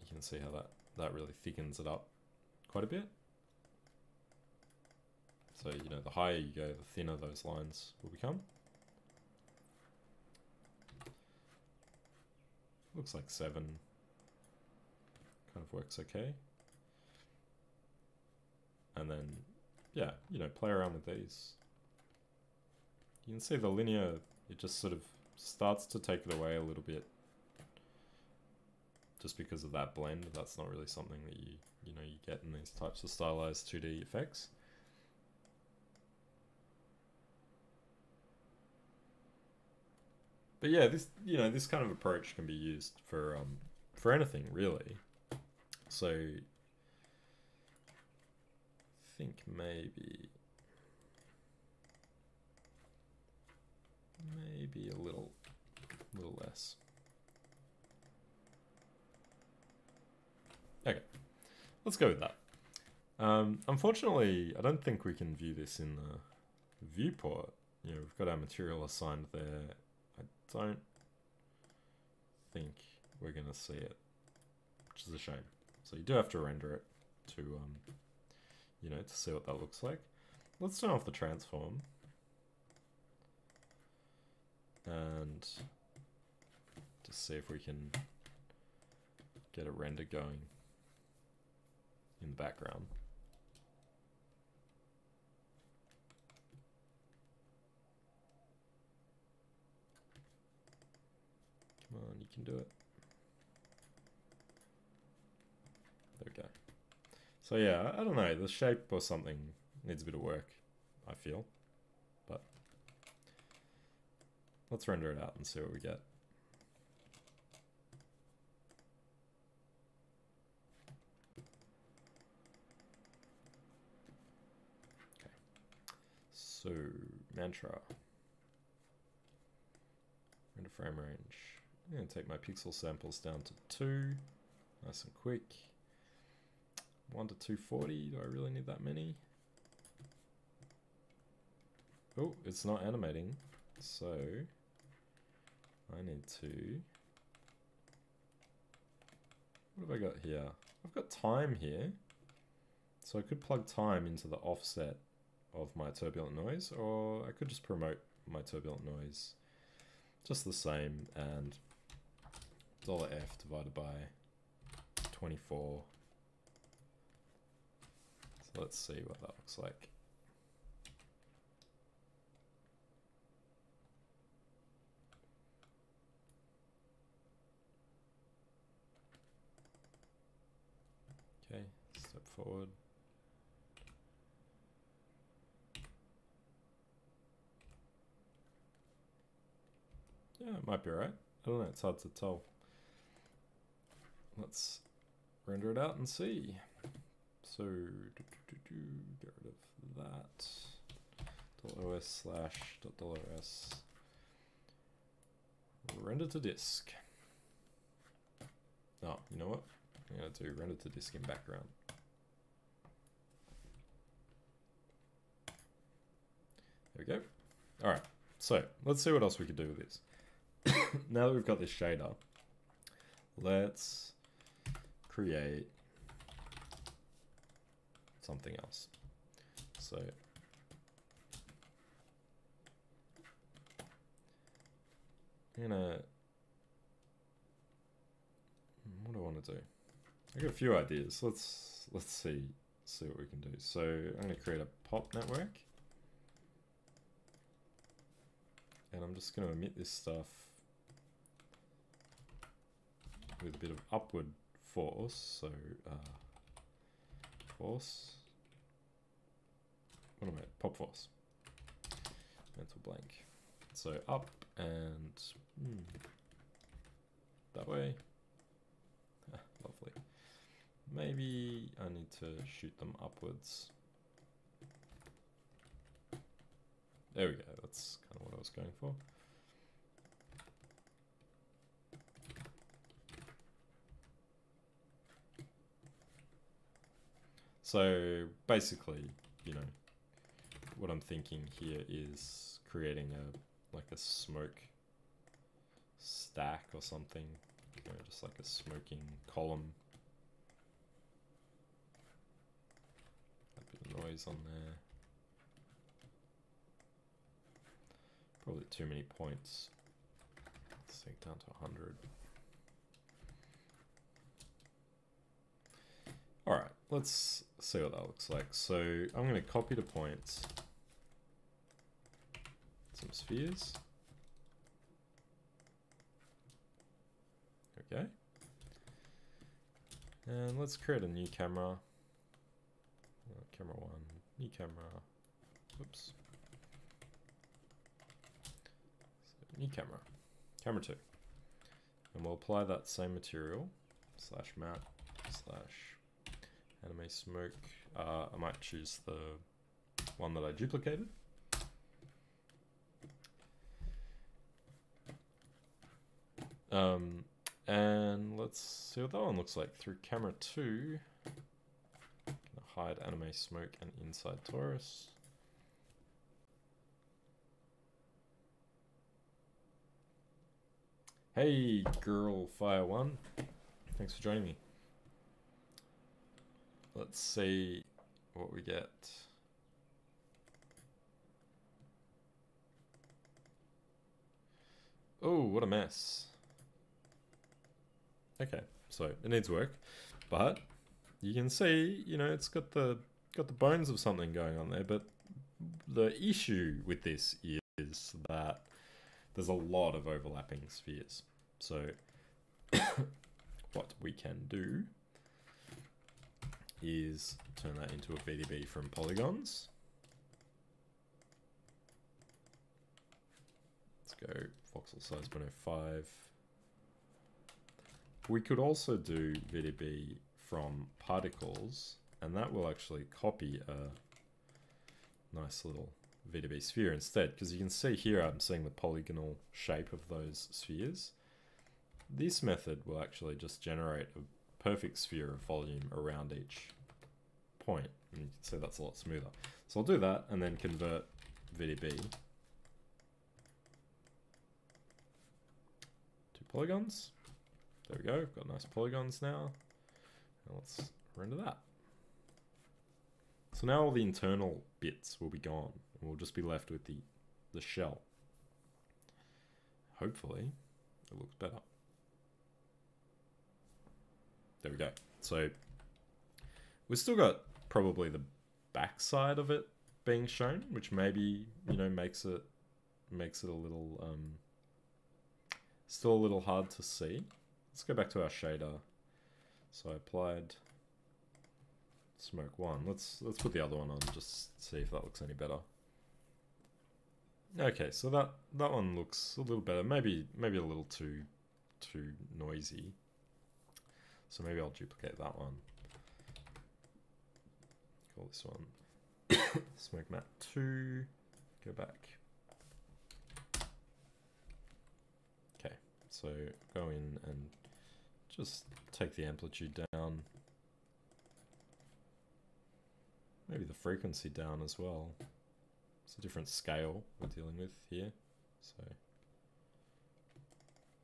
Speaker 1: You can see how that really thickens it up quite a bit. So, you know, the higher you go, the thinner those lines will become. Looks like 7 kind of works okay. And then, yeah, you know, play around with these. You can see the linear, it just sort of starts to take it away a little bit. Just because of that blend. That's not really something that you know, you get in these types of stylized 2D effects. But yeah, this kind of approach can be used for anything really. So I think maybe a little less. Okay, let's go with that. Unfortunately, I don't think we can view this in the viewport. You know, we've got our material assigned there. I don't think we're going to see it, which is a shame. So you do have to render it to, you know, to see what that looks like. Let's turn off the transform. And just see if we can get a render going in the background. Come on, you can do it. There we go. So yeah, I don't know, the shape or something needs a bit of work, I feel. But let's render it out and see what we get. Okay. So, mantra. Render frame range. I'm going to take my pixel samples down to 2. Nice and quick. 1 to 240. Do I really need that many? Oh, it's not animating. So I need to What have I got here? I've got time here. So I could plug time into the offset of my turbulent noise, or I could just promote my turbulent noise just the same, and $F divided by 24. So let's see what that looks like. Okay, step forward. Yeah, it might be right. I don't know, it's hard to tell. Let's render it out and see. So, get rid of that. .os / .os render to disk. Oh, you know what? I'm going to do render to disk in background. There we go. Alright, so let's see what else we can do with this. Now that we've got this shader, let's create something else. So I'm gonna, what do I want to do? I got a few ideas. Let's see what we can do. So I'm gonna create a pop network, and I'm just gonna emit this stuff with a bit of upward force. So force. What am I? Pop force. Mental blank. So up and that way. Lovely. Maybe I need to shoot them upwards. There we go. That's kind of what I was going for. So basically, you know, what I'm thinking here is creating a smoke stack or something, you know, just like a smoking column. A bit of noise on there. Probably too many points. Let's take it down to 100. Alright, let's see what that looks like. So I'm going to copy the points, some spheres. Okay. And let's create a new camera. Camera 1, new camera. Oops. So new camera. Camera 2. And we'll apply that same material, /map, /anime smoke. I might choose the one that I duplicated. And let's see what that one looks like through camera 2. Hide anime smoke and inside torus. Hey girl fire 1, thanks for joining me. Let's see what we get. Oh, what a mess. Okay, so it needs work, but you can see, you know, it's got the bones of something going on there, but the issue with this is that there's a lot of overlapping spheres. So what we can do is turn that into a VDB from polygons. Let's go voxel size 105. We could also do VDB from particles, and that will actually copy a nice little VDB sphere instead, because you can see here I'm seeing the polygonal shape of those spheres. This method will actually just generate a perfect sphere of volume around each point, and you can see that's a lot smoother. So I'll do that and then convert VDB to polygons. There we go, we've got nice polygons now. Now let's render that. So now all the internal bits will be gone, and we'll just be left with the shell. Hopefully, it looks better. There we go. So we've still got probably the back side of it being shown, which maybe, you know, makes it a little still a little hard to see. Let's go back to our shader. So I applied smoke 1. Let's put the other one on, just see if that looks any better. Okay, so that one looks a little better. Maybe a little too noisy. So maybe I'll duplicate that one. Call this one smoke matte 2. Go back. Okay, so go in and just take the amplitude down. Maybe the frequency down as well. It's a different scale we're dealing with here. So,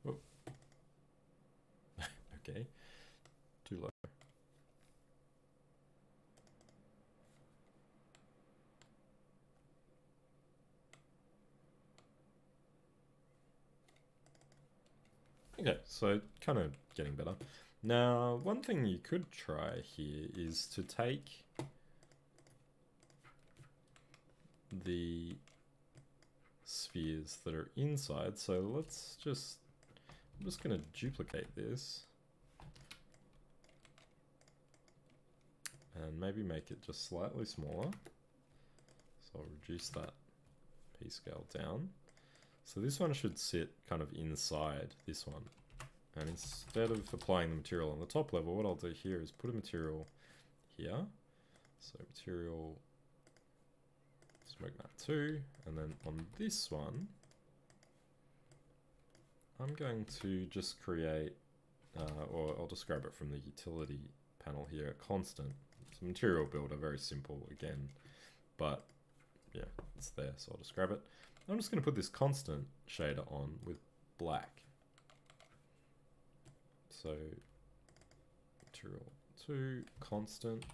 Speaker 1: whoa. Okay, too low. Okay, so kind of getting better. Now, one thing you could try here is to take the spheres that are inside. So let's just, I'm just going to duplicate this and maybe make it just slightly smaller. So I'll reduce that P scale down. So this one should sit kind of inside this one. And instead of applying the material on the top level, what I'll do here is put a material here. So material smoke matte 2, and then on this one, I'm going to just create, or I'll just grab it from the utility panel here, a constant. It's a material builder, very simple again, but yeah, it's there, so I'll just grab it. I'm just going to put this constant shader on with black. So material 2, constant.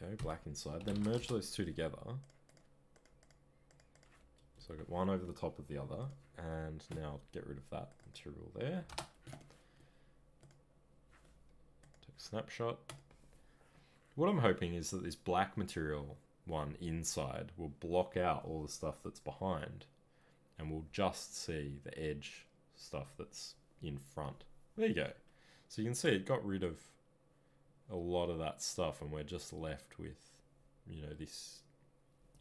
Speaker 1: Okay, black inside. Then merge those two together. So I've got one over the top of the other. And now get rid of that material there. Take a snapshot. What I'm hoping is that this black material one inside will block out all the stuff that's behind, and we'll just see the edge stuff that's in front. There you go. So you can see it got rid of a lot of that stuff, and we're just left with, you know, this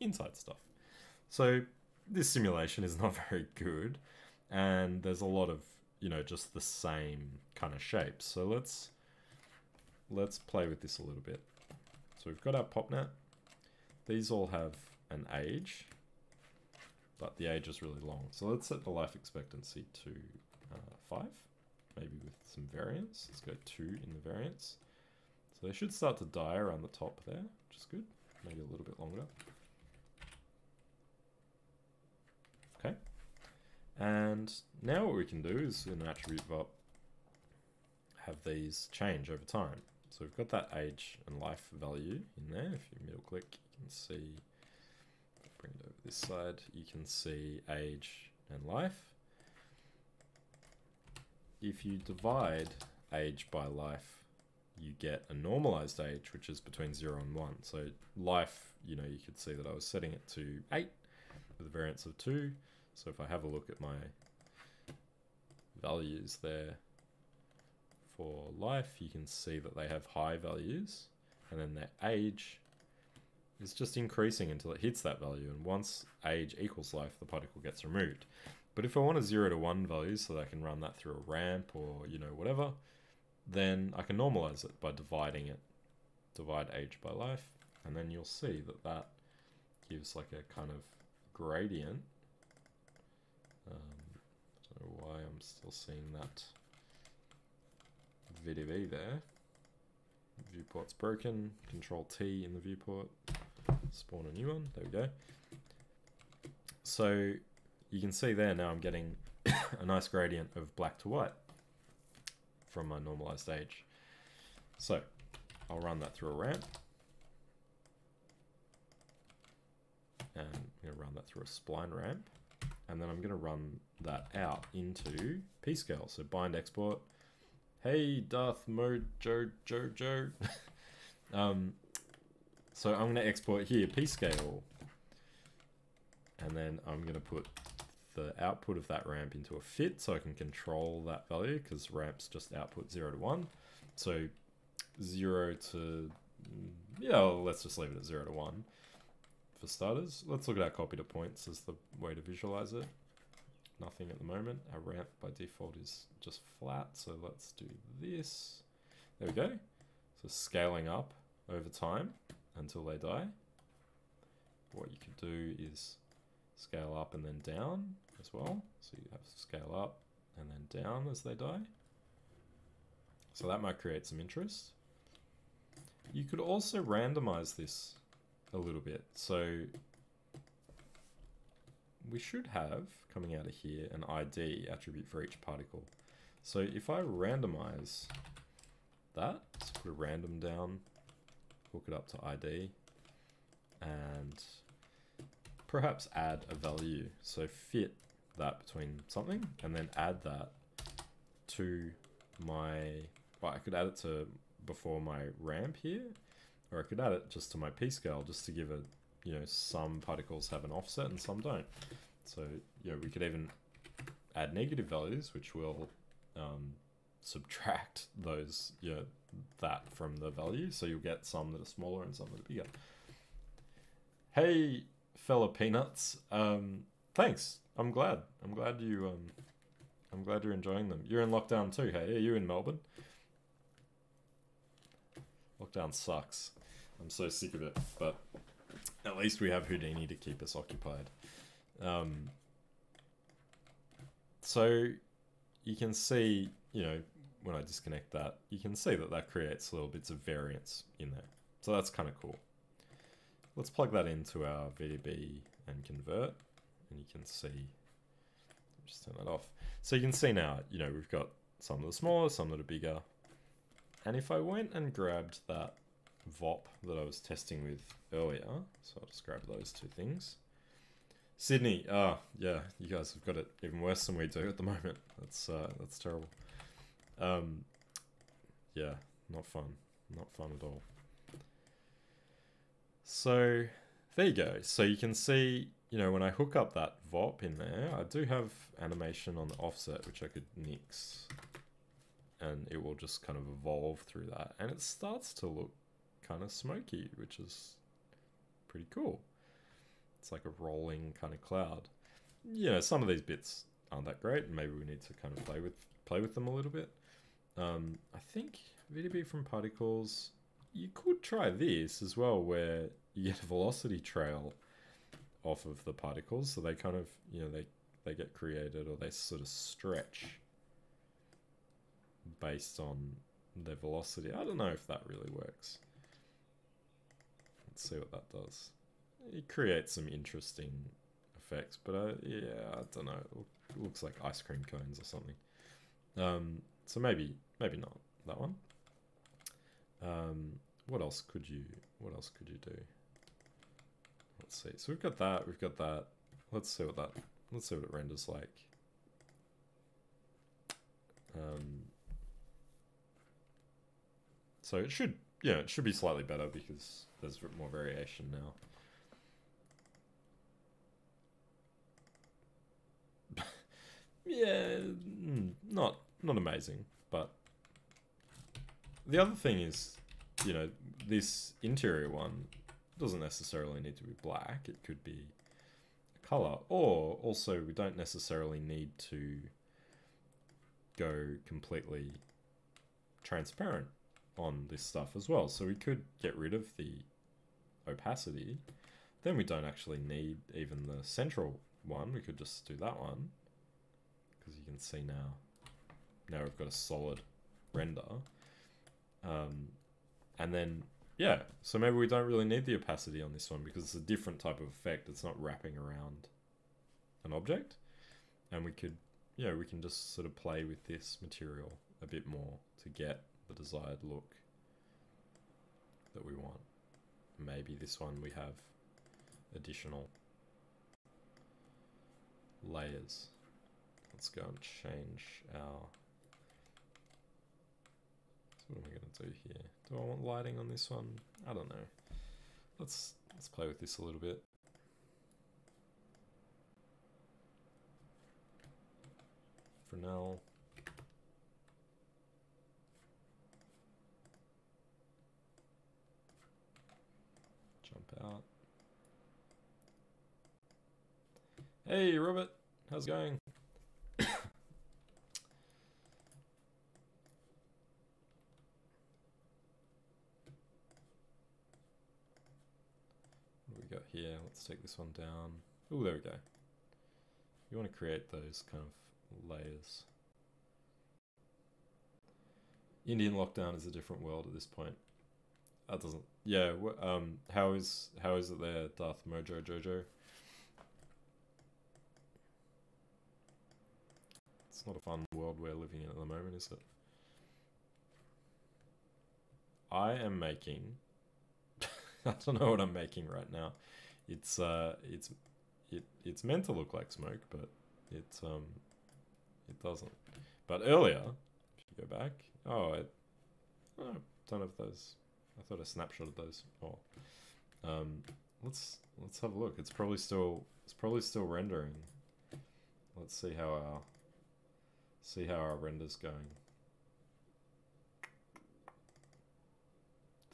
Speaker 1: inside stuff. So this simulation is not very good, and there's a lot of, you know, just the same kind of shapes. So let's play with this a little bit. So we've got our PopNet. These all have an age, but the age is really long. So let's set the life expectancy to 5, maybe with some variance. Let's go 2 in the variance. So they should start to die around the top there, which is good. Maybe a little bit longer. Okay. And now what we can do is in an attribute VOP have these change over time. So we've got that age and life value in there. If you middle click, you can see, bring it over this side, you can see age and life. If you divide age by life, you get a normalized age, which is between 0 and 1. So life, you know, you could see that I was setting it to 8 with a variance of 2. So if I have a look at my values there for life, you can see that they have high values, and then their age is just increasing until it hits that value. And once age equals life, the particle gets removed. But if I want a 0 to 1 value so that I can run that through a ramp or, you know, whatever, then I can normalize it by dividing it. Divide age by life, and then you'll see that that gives like a kind of gradient. I don't know why I'm still seeing that VDV there. Viewport's broken. Control T in the viewport. Spawn a new one. There we go. So you can see there now I'm getting a nice gradient of black to white. from my normalized age. So I'll run that through a ramp. And I'm going to run that through a spline ramp. And then I'm going to run that out into P-scale. So bind export. Hey, Darth Mojo Jojo. So I'm going to export here P-scale. And then I'm going to put the output of that ramp into a fit so I can control that value, because ramps just output 0 to 1. So 0 to, yeah, let's just leave it at 0 to 1 for starters. Let's look at our copy to points as the way to visualize it. Nothing at the moment. Our ramp by default is just flat, so let's do this. There we go. So scaling up over time until they die. What you could do is scale up and then down as well. So you have to scale up and then down as they die. So that might create some interest. You could also randomize this a little bit. So we should have, coming out of here, an ID attribute for each particle. So if I randomize that, just put a random down, hook it up to ID, and perhaps add a value. So fit that between something, and then add that to my, well, I could add it to before my ramp here, or I could add it just to my P-scale, just to give it, you know, some particles have an offset and some don't. So, yeah, we could even add negative values, which will subtract those, you know, that from the value. So you'll get some that are smaller and some that are bigger. Hey, fella peanuts. Thanks. I'm glad you, I'm glad you're enjoying them. You're in lockdown too, hey? Are you in Melbourne? Lockdown sucks. I'm so sick of it, but at least we have Houdini to keep us occupied. So you can see, you know, when I disconnect that, you can see that that creates little bits of variance in there. So that's kind of cool. Let's plug that into our VDB and convert, and you can see, just turn that off. So you can see now, you know, we've got some that are smaller, some that are bigger. And if I went and grabbed that VOP that I was testing with earlier, so I'll just grab those two things. Sydney, yeah, you guys have got it even worse than we do at the moment. That's terrible. Yeah, not fun at all. So there you go. So you can see, you know, when I hook up that VOP in there, I do have animation on the offset, which I could nix, and it will just kind of evolve through that, and it starts to look kind of smoky, which is pretty cool. It's like a rolling kind of cloud. You know, some of these bits aren't that great, and maybe we need to kind of play with them a little bit. I think VDB from particles, you could try this as well, where you get a velocity trail off of the particles, so they kind of, you know, they get created, or they sort of stretch based on their velocity. I don't know if that really works. Let's see what that does. It creates some interesting effects, but yeah, I don't know. It looks like ice cream cones or something. So maybe not that one. What else could you do? Let's see. So we've got that. Let's see what it renders like. So it should be slightly better because there's more variation now. Yeah, not amazing, but the other thing is, you know, this interior one doesn't necessarily need to be black. It could be a color, or also we don't necessarily need to go completely transparent on this stuff as well. So we could get rid of the opacity. Then we don't actually need even the central one. We could just do that one, because you can see now we've got a solid render. And then, yeah, so maybe we don't really need the opacity on this one because it's a different type of effect. It's not wrapping around an object. And we could yeah, we can just sort of play with this material a bit more to get the desired look that we want. Maybe this one we have additional layers. Let's go and change our... So what am I going to do here? Do I want lighting on this one? I don't know. Let's play with this a little bit. Fresnel. Jump out. Hey Robert, how's it going? What do we got here? Let's take this one down. Oh, there we go. You want to create those kind of layers. Indian lockdown is a different world at this point. That doesn't... Yeah, how is it there, Darth Mojo Jojo? It's not a fun world we're living in at the moment, is it? I am making... I don't know what I'm making right now. It's meant to look like smoke, but it doesn't. But earlier, if you go back, I don't know if those... I thought I snapshotted those. Oh, let's have a look. It's probably still rendering. Let's see how our render's going.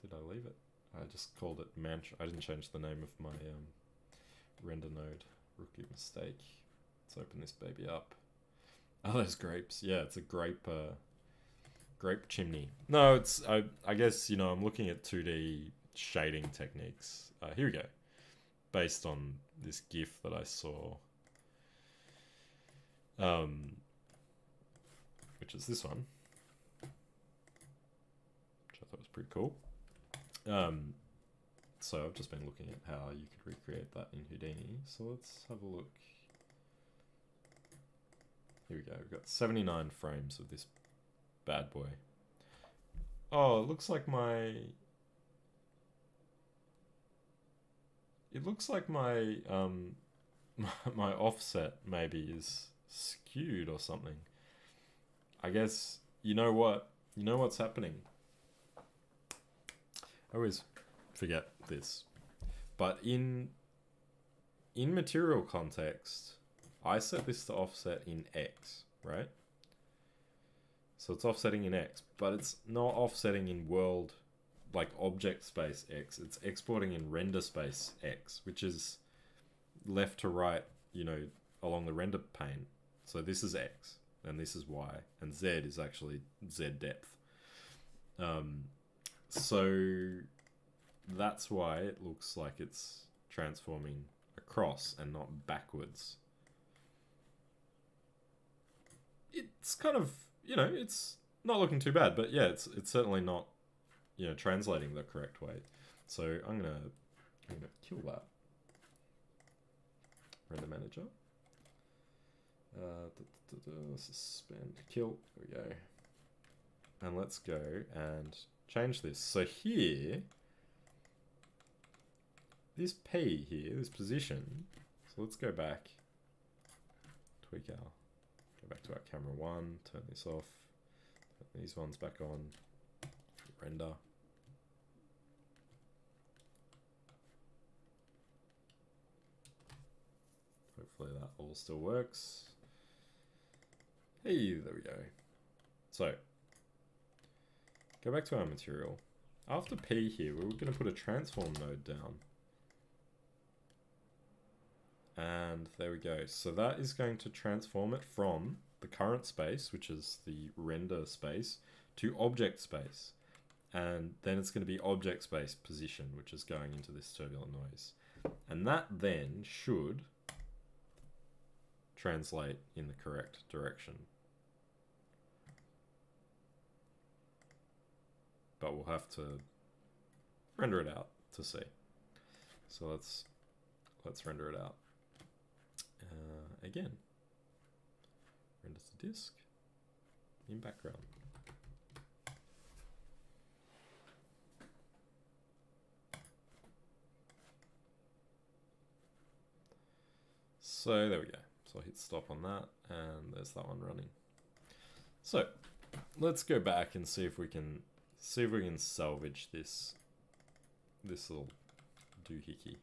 Speaker 1: Did I leave it? I just called it I didn't change the name of my render node. Rookie mistake. Let's open this baby up. Oh, those grapes. Yeah, it's a grape chimney. No, it's I guess, you know, I'm looking at 2D shading techniques. Here we go. Based on this GIF that I saw. Which is this one. Which I thought was pretty cool. So I've just been looking at how you could recreate that in Houdini. So let's have a look. Here we go. We've got 79 frames of this bad boy. Oh, it looks like my... It looks like my my offset maybe is skewed or something. I guess, you know what? You know what's happening? I always forget this. But in material context, I set this to offset in X, right? So it's offsetting in X, but it's not offsetting in world, like object space X. It's exporting in render space X, which is left to right, you know, along the render pane. So this is X, and this is Y, and Z is actually Z depth. So that's why it looks like it's transforming across and not backwards. It's kind of, you know, it's not looking too bad, but yeah, it's certainly not, you know, translating the correct way. So I'm gonna kill that. Render manager. Suspend kill. There we go. And let's go and change this. So here, this P here, this position. So let's go back. Tweak our. Go back to our camera 1. Turn this off. Turn these ones back on. Render. Hopefully that all still works. Hey, there we go. So, go back to our material. After P here, we're going to put a transform node down. And there we go. So that is going to transform it from the current space, which is the render space, to object space. And then it's going to be object space position, which is going into this turbulent noise. And that then should translate in the correct direction. But we'll have to render it out to see. So let's render it out. Again, render as a disk in background. So there we go. So I'll hit stop on that, and there's that one running. So let's go back and see if we can salvage this little doohickey.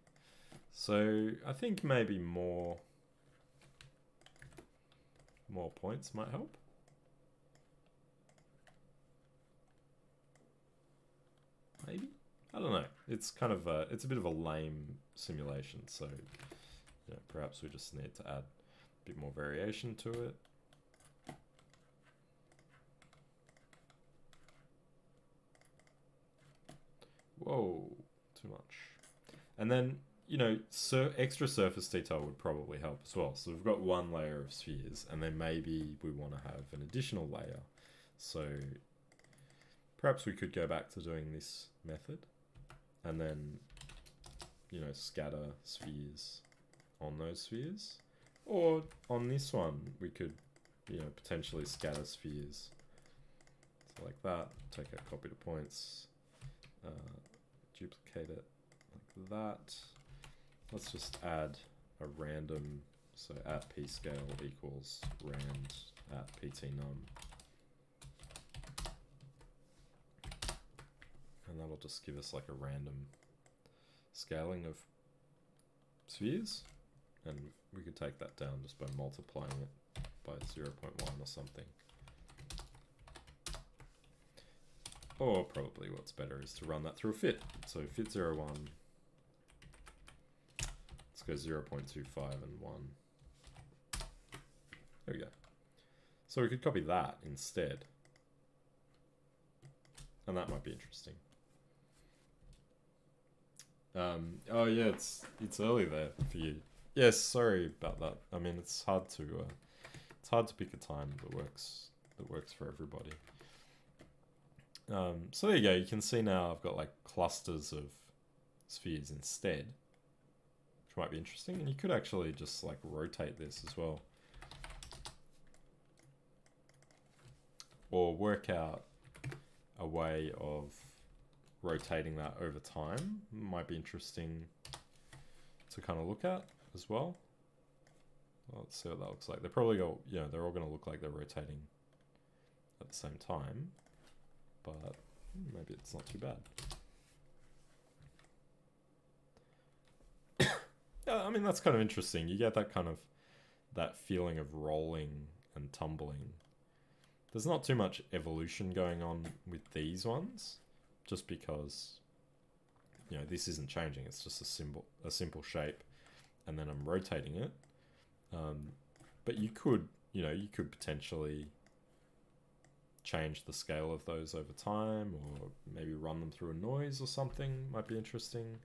Speaker 1: So I think maybe more points might help. Maybe? I don't know. It's kind of it's a bit of a lame simulation, so you know, perhaps we just need to add a bit more variation to it. Whoa, too much. And then, you know, extra surface detail would probably help as well. So we've got one layer of spheres, and then maybe we want to have an additional layer. So perhaps we could go back to doing this method, and then, you know, scatter spheres on those spheres. Or on this one, we could, you know, potentially scatter spheres. So like that, take our copy to points, duplicate it like that. Let's just add a random, so at pscale equals rand at ptnum. And that'll just give us like a random scaling of spheres. And we could take that down just by multiplying it by 0.1 or something. Or probably what's better is to run that through a fit. So fit 0, 1. Let's go 0.25 and 1. There we go. So we could copy that instead. And that might be interesting. Oh yeah, it's early there for you. Yes, sorry about that. I mean, it's hard to pick a time that works for everybody. So there you go. You can see now I've got like clusters of spheres instead, which might be interesting. And you could actually just like rotate this as well, or work out a way of rotating that over time. Might be interesting to kind of look at as well. Let's see what that looks like. They're probably all, you know, they're all going to look like they're rotating at the same time, but maybe it's not too bad. Yeah, I mean, that's kind of interesting. You get that kind of, that feeling of rolling and tumbling. There's not too much evolution going on with these ones, just because, you know, this isn't changing. It's just a simple shape, and then I'm rotating it. But you could, you know, you could potentially change the scale of those over time, or maybe run them through a noise or something. Might be interesting.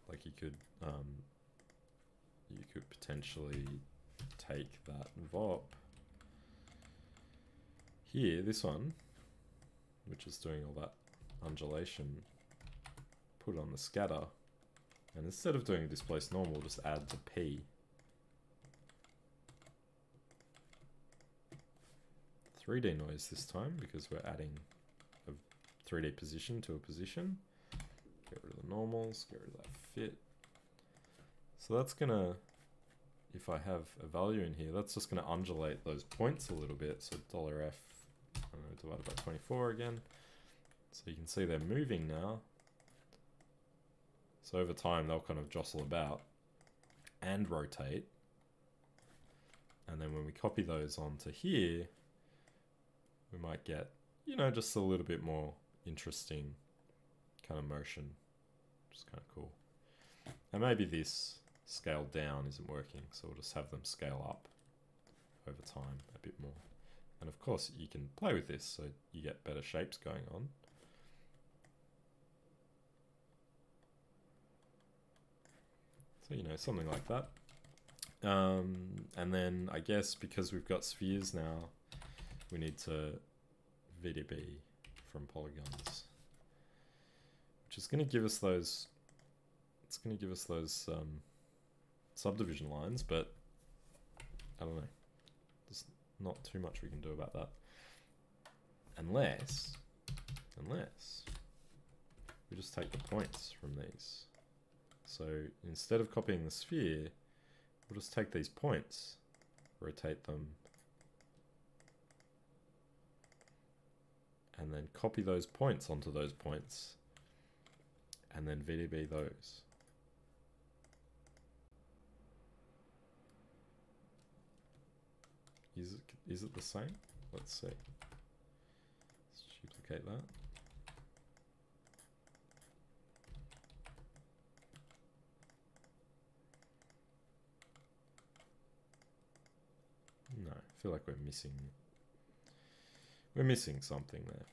Speaker 1: Like you could potentially take that VOP here, this one, which is doing all that undulation, put it on the scatter, and instead of doing a displaced normal, just add the P. 3D noise this time, because we're adding a 3D position to a position. Get rid of the normals, get rid of that fit. So that's gonna, if I have a value in here, that's just gonna undulate those points a little bit. So $F, I don't know, divided by 24 again. So you can see they're moving now. So over time, they'll kind of jostle about and rotate. And then when we copy those onto here, we might get, you know, just a little bit more interesting kind of motion, which is kind of cool. And maybe this scale down isn't working, so we'll just have them scale up over time a bit more. And of course, you can play with this, so you get better shapes going on. So, you know, something like that. And then I guess because we've got spheres now, we need to VDB from polygons, which is going to give us those, it's going to give us those subdivision lines, but I don't know, just not too much we can do about that. Unless we just take the points from these. So instead of copying the sphere, we'll just take these points, rotate them, and then copy those points onto those points, and then VDB those. Is it the same? Let's see. Let's duplicate that. No, I feel like we're missing something there.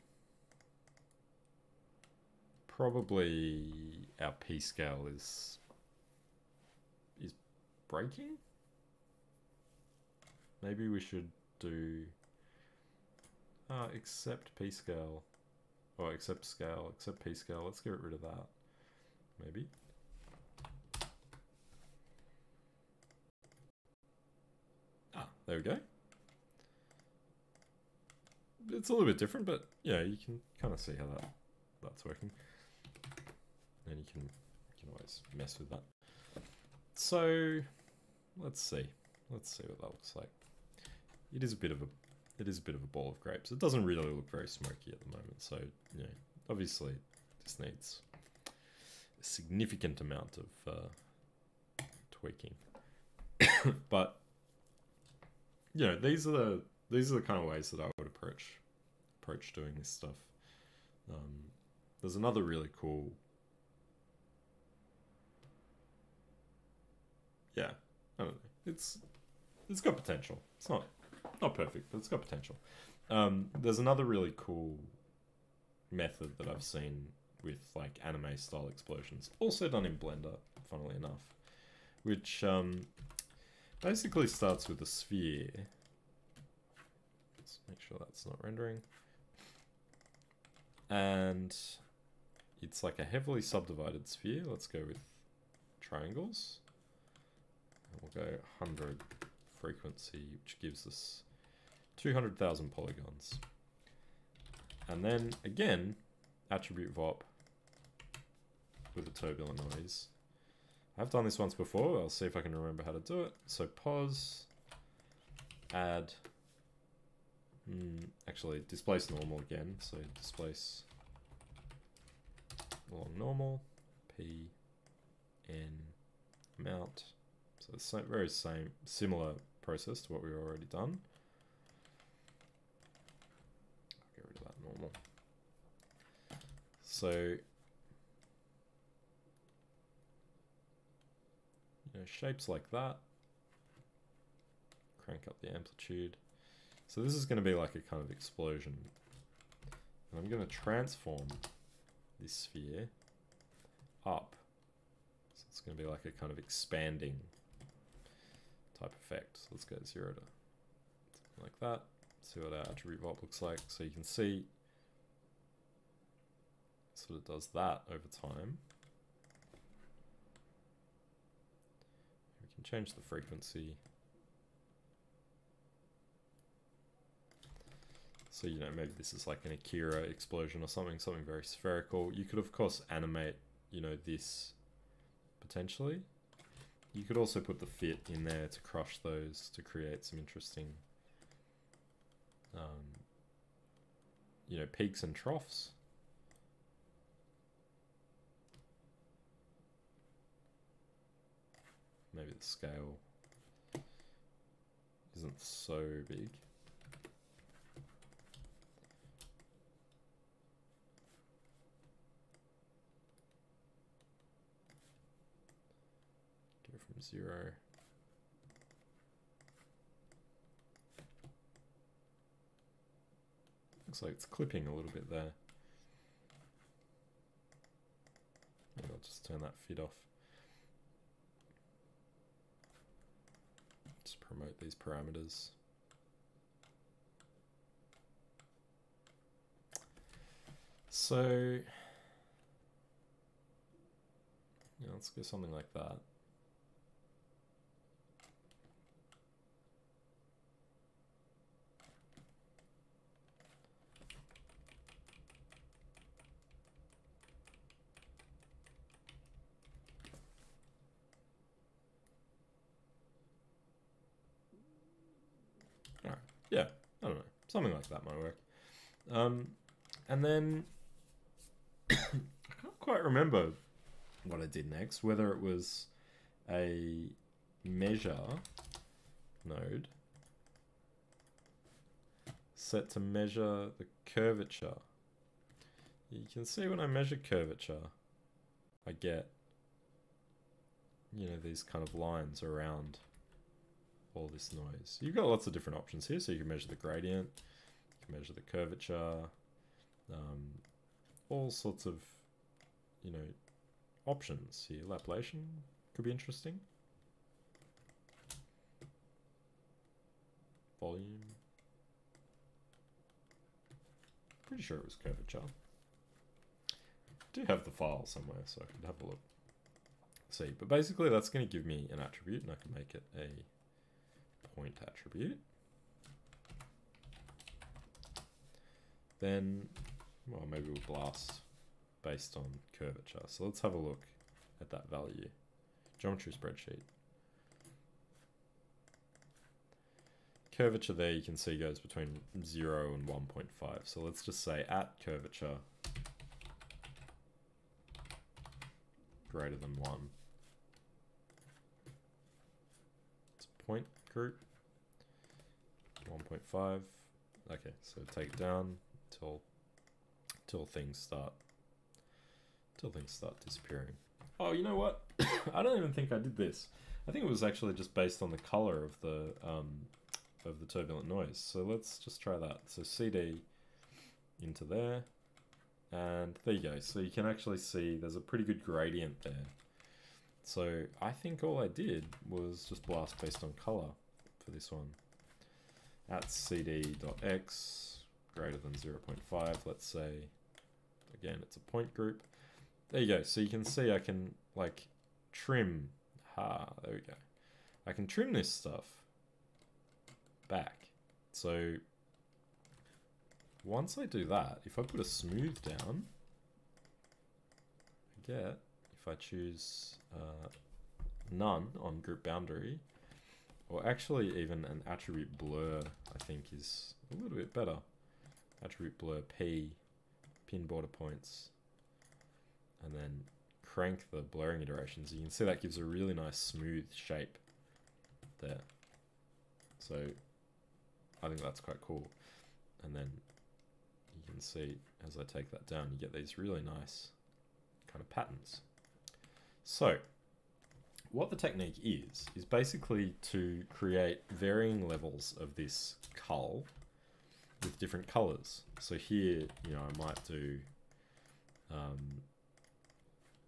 Speaker 1: Probably our P scale is breaking. Maybe we should do accept P scale, or accept scale, accept P scale. Let's get rid of that. Maybe. There we go. It's a little bit different, but yeah, you can kind of see how that's working. And you can always mess with that. So let's see what that looks like. It is a bit of a ball of grapes. It doesn't really look very smoky at the moment. So you know, obviously this needs a significant amount of tweaking, but you know, these are the kind of ways that I would approach doing this stuff. There's another really cool, yeah, I don't know. It's got potential. It's not perfect, but it's got potential. There's another really cool method that I've seen with like anime style explosions, also done in Blender, funnily enough, which basically starts with a sphere. Let's make sure that's not rendering. And it's like a heavily subdivided sphere. Let's go with triangles. And we'll go 100 frequency, which gives us 200,000 polygons. And then again, attribute VOP with a turbulent noise. I've done this once before. I'll see if I can remember how to do it. So pause, add, actually displace normal again. So displace along normal, P, N, mount. So the very similar process to what we've already done. I'll get rid of that normal. So, you know, shapes like that. Crank up the amplitude. So this is going to be like a kind of explosion. And I'm going to transform this sphere up. So it's going to be like a kind of expanding type effect. So let's go 0 to something like that. See what our attribute VOP looks like. So you can see it sort of does that over time. We can change the frequency. So, you know, maybe this is like an Akira explosion or something very spherical. You could, of course, animate, you know, this potentially. You could also put the fit in there to crush those to create some interesting, you know, peaks and troughs. Maybe the scale isn't so big. Go from 0. Looks like it's clipping a little bit there. Maybe I'll just turn that fit off. Just promote these parameters. So, yeah, let's go something like that. Alright, yeah, I don't know. Something like that might work. And then I can't quite remember what I did next, whether it was a measure node set to measure the curvature. You can see when I measure curvature, I get, you know, these kind of lines around all this noise. You've got lots of different options here, so you can measure the gradient, you can measure the curvature, all sorts of, you know, options here. Laplation could be interesting. Volume. Pretty sure it was curvature. I do have the file somewhere, so I could have a look. See, but basically that's going to give me an attribute, and I can make it a point attribute. Then, well, maybe we'll blast based on curvature. So let's have a look at that value. Geometry spreadsheet. Curvature there you can see goes between 0 and 1.5. So let's just say at curvature greater than 1. It's a point group. 1.5. Okay, so take it down till things start disappearing. Oh, you know what? I don't even think I did this. I think it was actually just based on the color of the turbulent noise. So let's just try that. So CD into there, and there you go. So you can actually see there's a pretty good gradient there. So I think all I did was just blast based on color for this one. At cd.x greater than 0.5, let's say, again, it's a point group. There you go. So you can see I can like trim. There we go. I can trim this stuff back. So once I do that, if I put a smooth down, I get, if I choose none on group boundary, or actually even an attribute blur, I think is a little bit better. Attribute blur P, pin border points, and then crank the blurring iterations. You can see that gives a really nice smooth shape there. So I think that's quite cool. And then you can see as I take that down, you get these really nice kind of patterns. So what the technique is basically to create varying levels of this cull with different colors. So here, you know, I might do,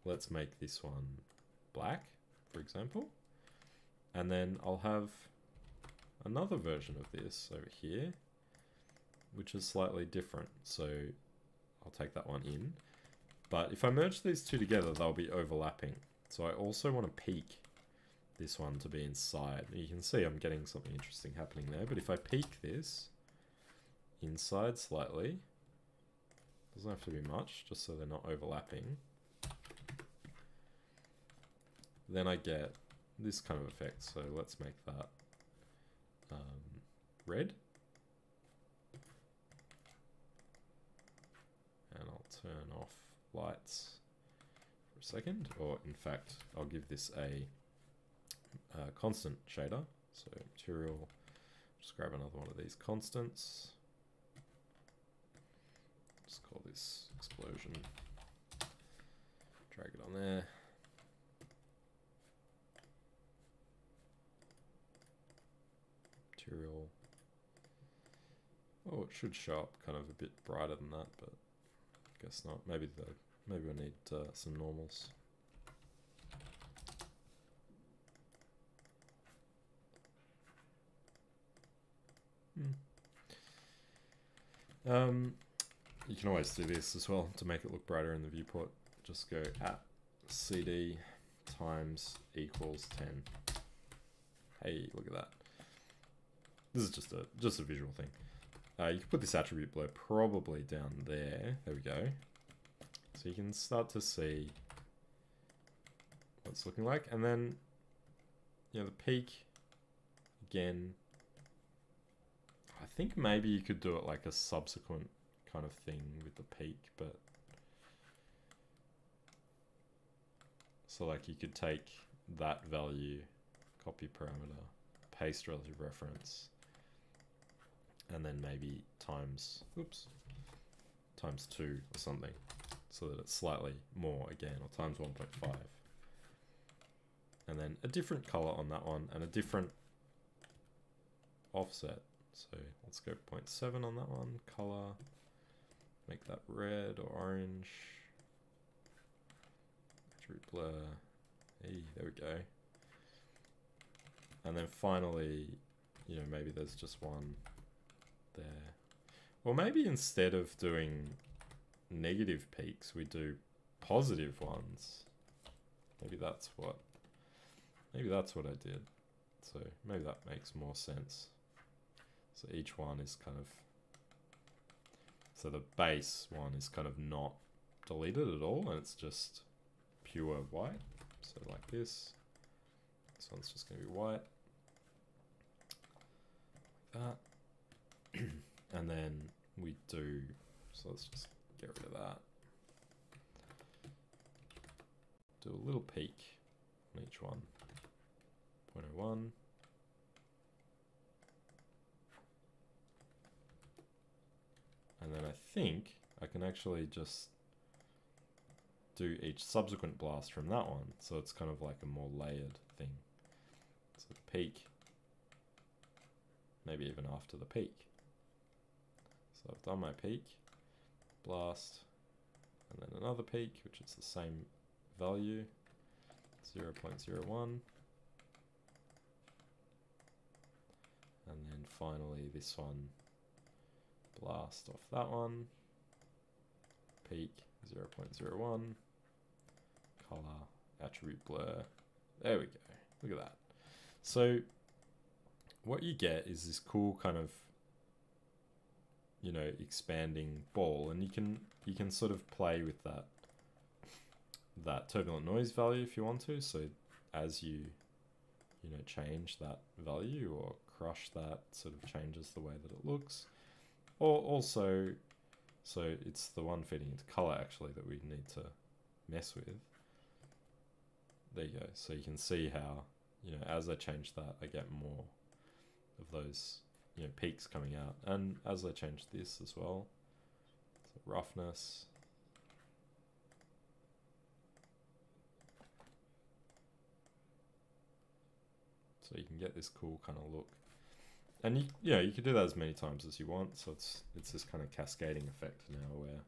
Speaker 1: let's make this one black, for example. And then I'll have another version of this over here, which is slightly different. So I'll take that one in. But if I merge these two together, they'll be overlapping. So I also want to peak this one to be inside. You can see I'm getting something interesting happening there. But if I peak this inside slightly, doesn't have to be much, just so they're not overlapping, then I get this kind of effect. So let's make that red. And I'll turn off lights for a second, or in fact, I'll give this a constant shader. So material, just grab another one of these constants. Just call this explosion. Drag it on there. Material. Oh, it should show up kind of a bit brighter than that, but I guess not. Maybe we need some normals. You can always do this as well to make it look brighter in the viewport. Just go at CD times equals 10. Hey, look at that. This is just a visual thing. You can put this attribute blur probably down there. There we go. So you can start to see what it's looking like. And then, you know, the peak, again, think maybe you could do it like a subsequent kind of thing with the peak, but so like you could take that value, copy parameter, paste relative reference, and then maybe times, times 2 or something, so that it's slightly more again, or times 1.5. And then a different color on that one, and a different offset. So let's go 0.7 on that one, color, make that red or orange, attribute blur, hey, there we go. And then finally, you know, maybe there's just one there. Or maybe instead of doing negative peaks, we do positive ones. Maybe that's what I did. So maybe that makes more sense. So each one is kind of, so the base one is kind of not deleted at all, and it's just pure white. So like this. This one's just going to be white. Like that. And then we do, so let's just get rid of that. Do a little peak on each one. 0.01. And then I think I can actually just do each subsequent blast from that one. So it's kind of like a more layered thing. So the peak, maybe even after the peak. So I've done my peak, blast, and then another peak, which is the same value, 0.01. And then finally this one, blast off that one, peak 0.01, color, attribute blur, there we go, look at that. So what you get is this cool kind of, you know, expanding ball, and you can sort of play with that turbulent noise value if you want to. So as you know, change that value or crush that, sort of changes the way that it looks. Or also, so it's the one feeding into color actually that we need to mess with. There you go. So you can see how, you know, as I change that, I get more of those, you know, peaks coming out. And as I change this as well, so roughness, so you can get this cool kind of look. And you can do that as many times as you want. So it's this kind of cascading effect now where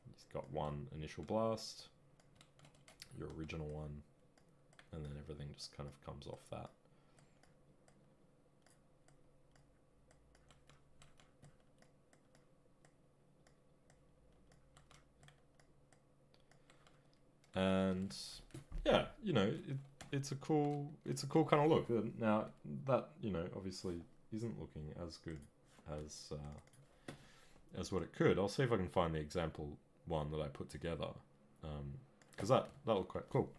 Speaker 1: you've got one initial blast, your original one, and then everything just kind of comes off that. And yeah, you know, it's a cool kind of look. Now that, you know, obviously isn't looking as good as what it could. I'll see if I can find the example one that I put together, because that looked quite cool.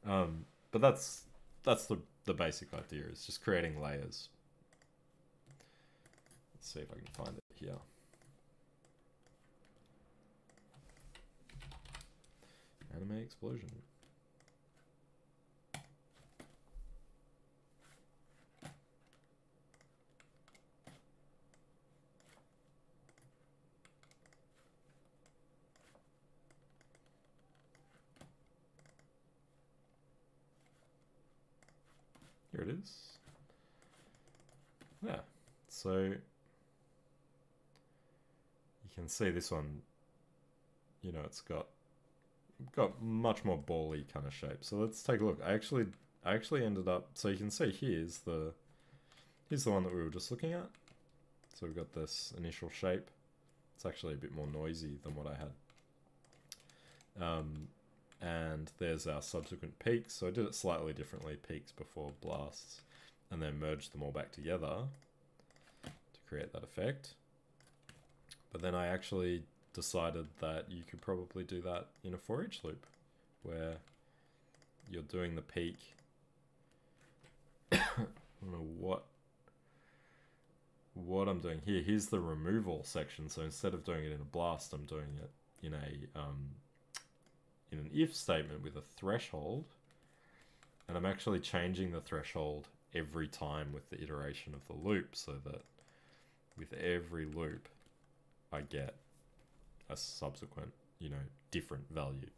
Speaker 1: But that's the basic idea, is just creating layers. Let's see if I can find it here. Anime explosion. Here it is. Yeah, so you can see this one, you know, it's got much more ball-y kind of shape. So let's take a look. I actually ended up, so you can see here's the one that we were just looking at. So we've got this initial shape. It's actually a bit more noisy than what I had. And there's our subsequent peaks. So I did it slightly differently, peaks before blasts, and then merged them all back together to create that effect. But then I actually decided that you could probably do that in a for each loop, where you're doing the peak. I don't know what I'm doing here, here's the removal section. So instead of doing it in a blast, I'm doing it in an if statement with a threshold. And I'm actually changing the threshold every time with the iteration of the loop, so that with every loop, I get a subsequent, different value.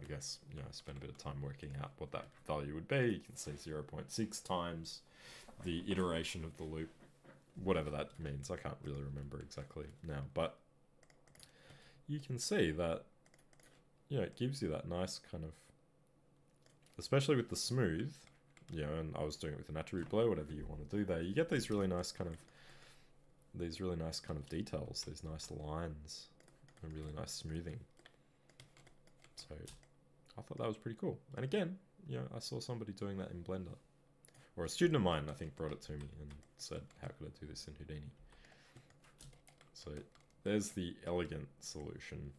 Speaker 1: I guess, I spent a bit of time working out what that value would be. You can see 0.6 times the iteration of the loop, whatever that means. I can't really remember exactly now, but you can see that, it gives you that nice kind of, especially with the smooth, and I was doing it with an attribute below, whatever you want to do there, you get these really nice kind of details, these nice lines, and really nice smoothing. So I thought that was pretty cool. And again, I saw somebody doing that in Blender. Or a student of mine, I think, brought it to me and said, how could I do this in Houdini? So there's the elegant solution.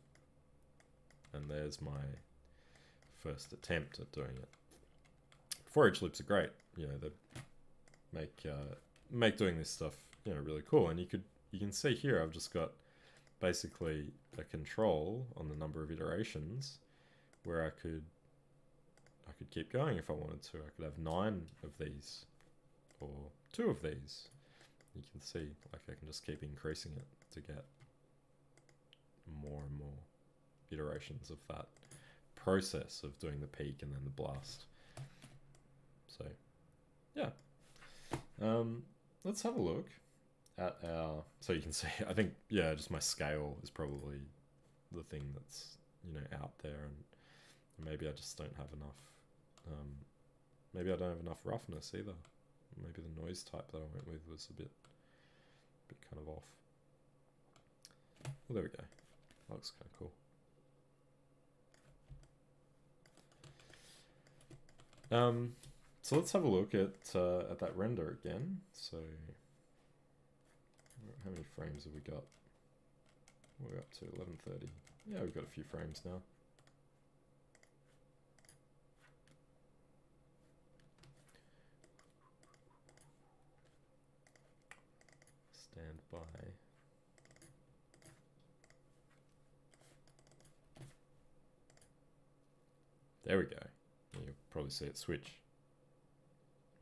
Speaker 1: And there's my first attempt at doing it. For each loops are great. They make doing this stuff, really cool. And you can see here, I've just got basically a control on the number of iterations where I could keep going if I wanted to. I could have 9 of these or 2 of these. You can see, like, I can just keep increasing it to get more and more iterations of that process of doing the peak and then the blast. So, yeah. Let's have a look at our, so you can see, I think, just my scale is probably the thing that's, out there, and maybe I just don't have enough, maybe I don't have enough roughness either. Maybe the noise type that I went with was a bit kind of off. Well, there we go. That looks kind of cool. So let's have a look at that render again. So how many frames have we got? We're up to 11:30. Yeah, we've got a few frames now. Stand by. There we go. You'll probably see it switch.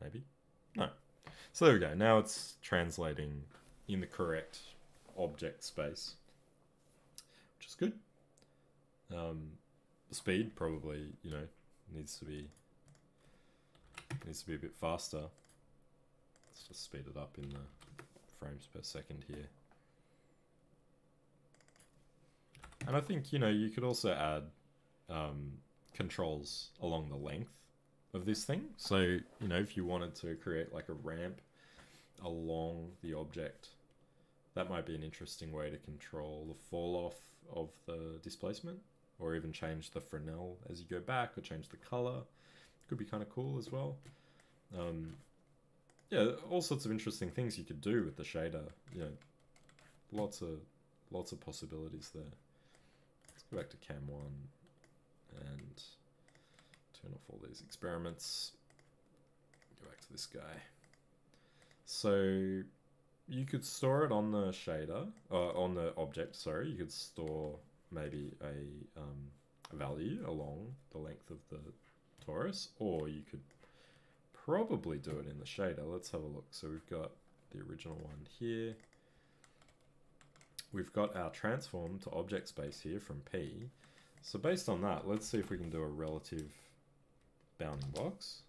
Speaker 1: Maybe? No. So there we go. Now it's translating in the correct object space, which is good. The speed probably, needs to be a bit faster. Let's just speed it up in the frames per second here. And I think, you could also add controls along the length of this thing. So, if you wanted to create like a ramp along the object, that might be an interesting way to control the fall off of the displacement, or even change the Fresnel as you go back, or change the color. Could be kind of cool as well. Yeah, all sorts of interesting things you could do with the shader. Lots of possibilities there. Let's go back to Cam 1 and turn off all these experiments. Go back to this guy. So you could store it on the shader, on the object, sorry. You could store maybe a value along the length of the torus, or you could probably do it in the shader. Let's have a look. So we've got the original one here. We've got our transform to object space here from P. So based on that, let's see if we can do a relative bounding box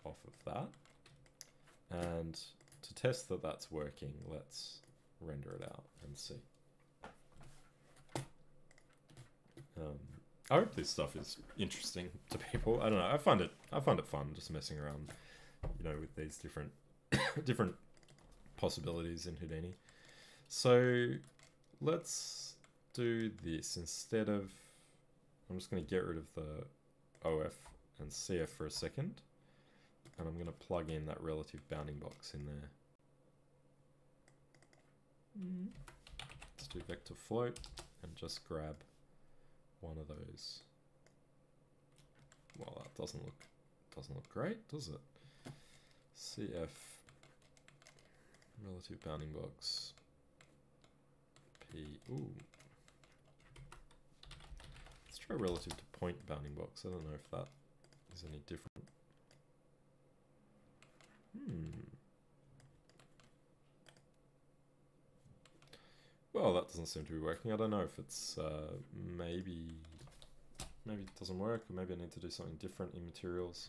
Speaker 1: off of that. And to test that that's working, let's render it out and see. I hope this stuff is interesting to people. I don't know. I find it fun just messing around, with these different possibilities in Houdini. So let's do this instead of. I'm just going to get rid of the OF and CF for a second, and I'm going to plug in that relative bounding box in there. Let's do vector float and just grab one of those. Well, that doesn't look great, does it? CF Relative bounding box. P. Ooh. Let's try relative to point bounding box. I don't know if that is any different. Well, that doesn't seem to be working. I don't know if it's maybe it doesn't work, or maybe I need to do something different in materials.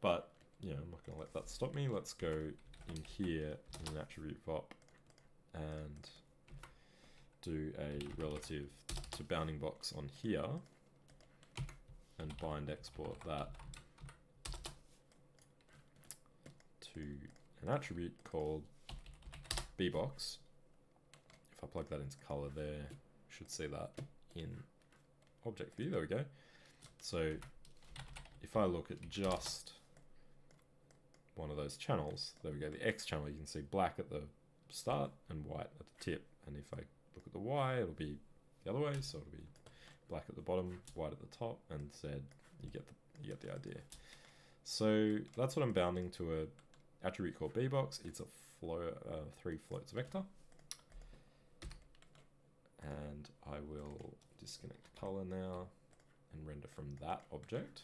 Speaker 1: But yeah, I'm not going to let that stop me. Let's go in here in an attribute VOP and do a relative to bounding box on here and bind export that to an attribute called bbox. If I plug that into color there, you should see that in object view. There we go. So if I look at just one of those channels, there we go, the X channel, you can see black at the start and white at the tip. And if I look at the Y, it'll be the other way, so it'll be black at the bottom, white at the top, and Z. You get the idea. So that's what I'm bounding to a attribute called bbox. It's a three floats vector. And I will disconnect color now and render from that object.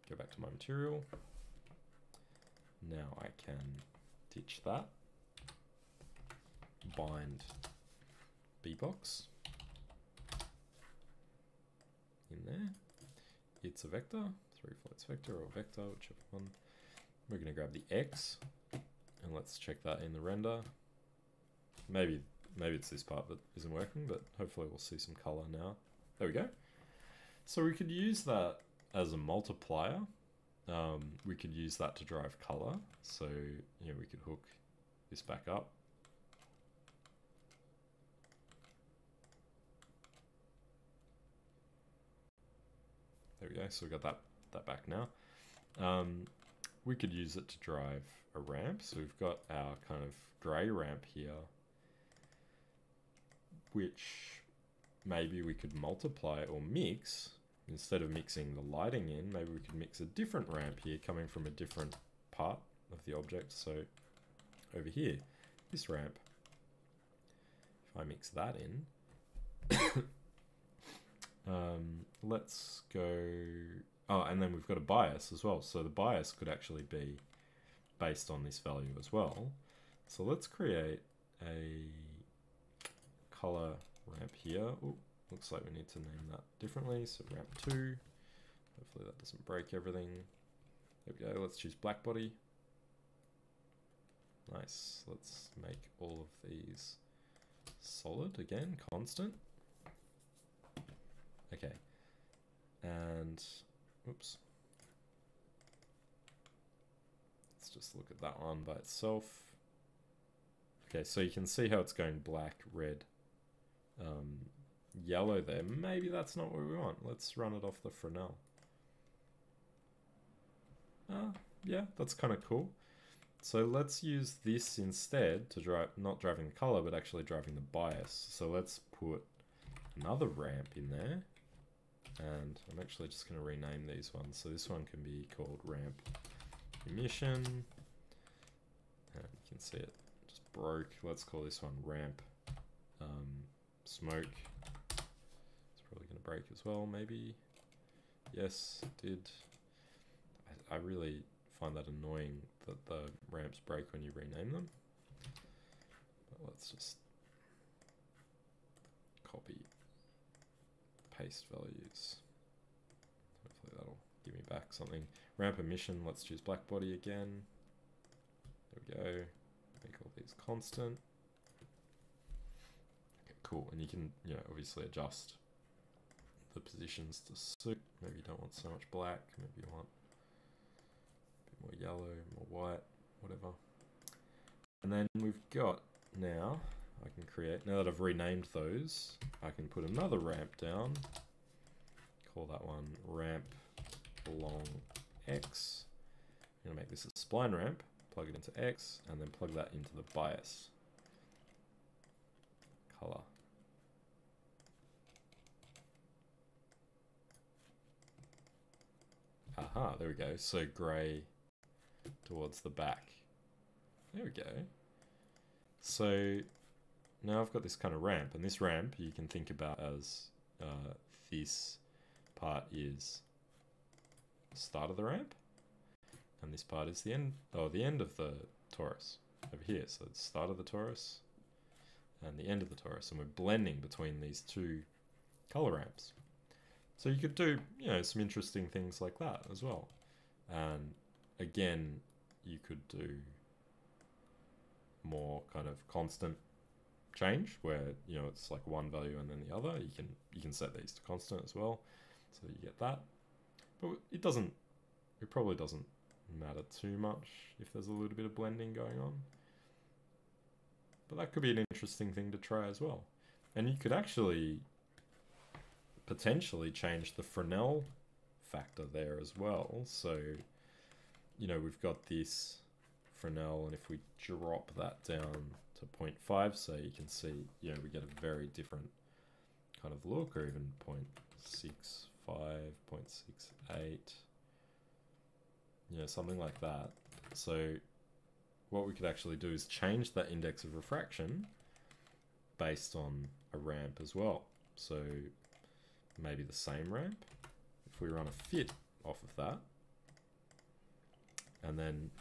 Speaker 1: Go back to my material. Now I can ditch that. Bind bbox in there. It's a vector, three floats vector or vector, whichever one. We're going to grab the X and let's check that in the render. Maybe it's this part that isn't working, but hopefully we'll see some color now. There we go. So we could use that as a multiplier. We could use that to drive color. So you know, we could hook this back up. There we go. So we've got that back now. We could use it to drive a ramp. So we've got our kind of gray ramp here, which maybe we could multiply or mix. Instead of mixing the lighting in, maybe we could mix a different ramp here coming from a different part of the object. So over here, this ramp, if I mix that in, let's go, oh, and then we've got a bias as well. So the bias could actually be based on this value as well. So let's create a color ramp here. Ooh, looks like we need to name that differently. So ramp 2. Hopefully that doesn't break everything. There we go. Let's choose black body. Nice. Let's make all of these solid again, constant. Okay. And oops. Let's just look at that one by itself. Okay, so you can see how it's going black, red, yellow there. Maybe that's not what we want. Let's run it off the Fresnel. Yeah, that's kind of cool. So let's use this instead to drive, not driving the color, but actually driving the bias. So let's put another ramp in there. And I'm actually just going to rename these ones. So this one can be called ramp emission. And you can see it just broke. Let's call this one ramp smoke. It's probably going to break as well, maybe. Yes, it did. I really find that annoying that the ramps break when you rename them. But let's just copy, paste values. Hopefully that'll give me back something. Ramp emission, let's choose black body again. There we go. Make all these constant. Okay, cool. And you can, you know, obviously adjust the positions to suit. Maybe you don't want so much black. Maybe you want more yellow, more white, whatever. And then we've got now, I can create, now that I've renamed those, I can put another ramp down, call that one ramp along X. I'm gonna make this a spline ramp, plug it into X, and then plug that into the bias color. Aha, there we go. So grey towards the back. There we go. So now I've got this kind of ramp, and this ramp you can think about as this part is the start of the ramp, and this part is the end, the end of the torus over here. So it's the start of the torus and the end of the torus, and we're blending between these two color ramps. So you could do, you know, some interesting things like that as well. And again, you could do more kind of constant change where, you know, it's like one value and then the other. You can set these to constant as well, so you get that. But it probably doesn't matter too much if there's a little bit of blending going on. But that could be an interesting thing to try as well. And you could actually potentially change the Fresnel factor there as well. So, you know, we've got this Fresnel, and if we drop that down to 0.5, so you can see, you know, we get a very different kind of look, or even 0.65, 0.68, you know, something like that. So what we could actually do is change that index of refraction based on a ramp as well. So maybe the same ramp, if we run a fit off of that, and then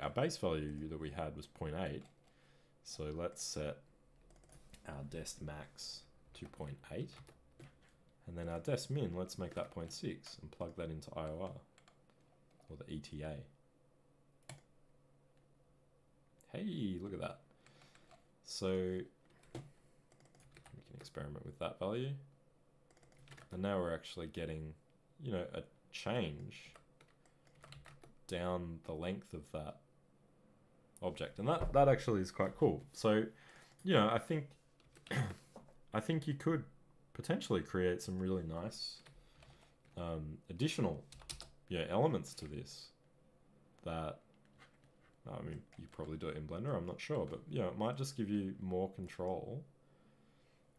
Speaker 1: our base value that we had was 0.8. So let's set our dest max to 0.8. And then our dest min, let's make that 0.6 and plug that into IOR, or the ETA. Hey, look at that. So we can experiment with that value. And now we're actually getting, you know, a change down the length of that object, and that actually is quite cool. So, you know, I think I think you could potentially create some really nice additional, you know, elements to this that, I mean, you probably do it in Blender, I'm not sure, but, you know, it might just give you more control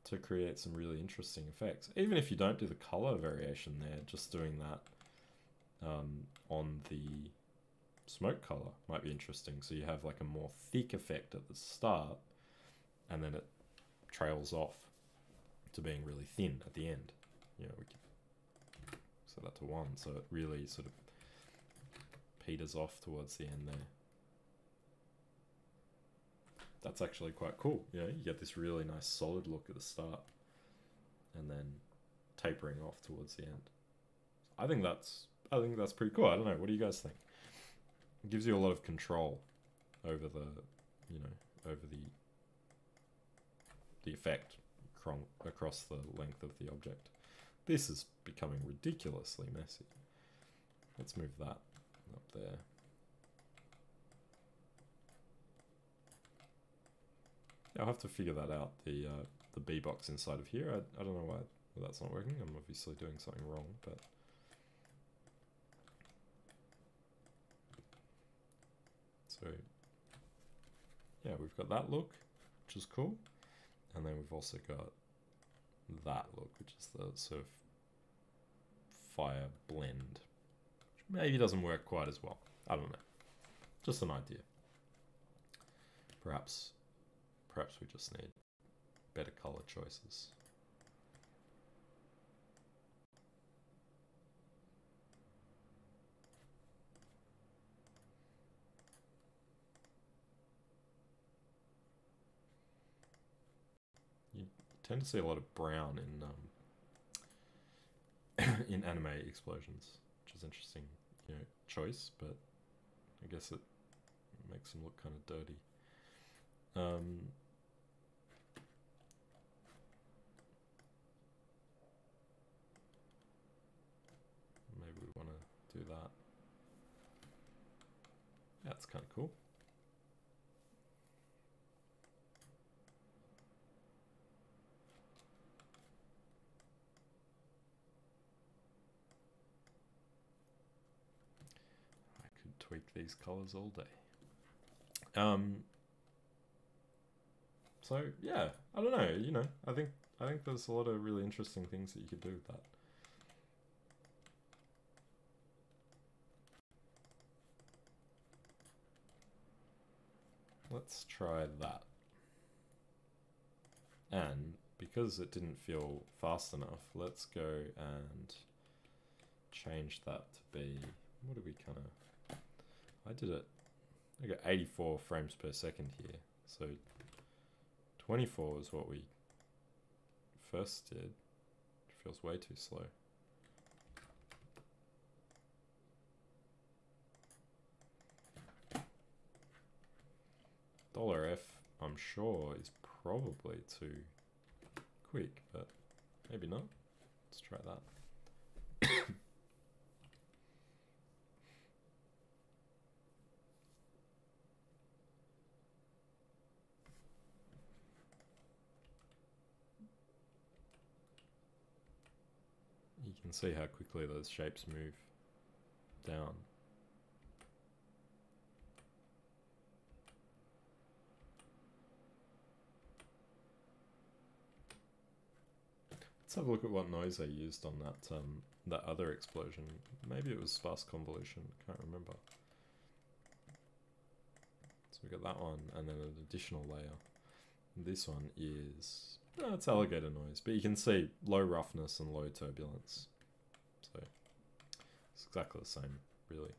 Speaker 1: to create some really interesting effects. Even if you don't do the color variation there, just doing that on the smoke color might be interesting. So you have like a more thick effect at the start, and then it trails off to being really thin at the end. You know, we can set that to 1, so it really sort of peters off towards the end there. That's actually quite cool. You know, you get this really nice solid look at the start, and then tapering off towards the end. I think that's pretty cool. I don't know. What do you guys think? It gives you a lot of control over the, you know, over the effect across the length of the object. This is becoming ridiculously messy. Let's move that up there. I'll have to figure that out, the B box inside of here. I don't know why that's not working. I'm obviously doing something wrong, but so yeah, we've got that look, which is cool, and then we've also got that look, which is the sort of fire blend, which maybe doesn't work quite as well. I don't know, just an idea. Perhaps we just need better color choices. You tend to see a lot of brown in anime explosions, which is interesting, you know, choice, but I guess it makes them look kind of dirty. Maybe we want to do that. That's kind of cool. I could tweak these colors all day. So yeah, I don't know, you know, I think there's a lot of really interesting things that you could do with that. let's try that. And because it didn't feel fast enough, let's go and change that to be, what do we kind of, I did it, I got 84 frames per second here, so 24 is what we first did. It feels way too slow. $F, I'm sure, is probably too quick, but maybe not. Let's try that. You can see how quickly those shapes move down. Let's have a look at what noise I used on that that other explosion. Maybe it was sparse convolution, can't remember. So we got that one, and then an additional layer. This one is, it's alligator noise, but you can see low roughness and low turbulence. So it's exactly the same, really.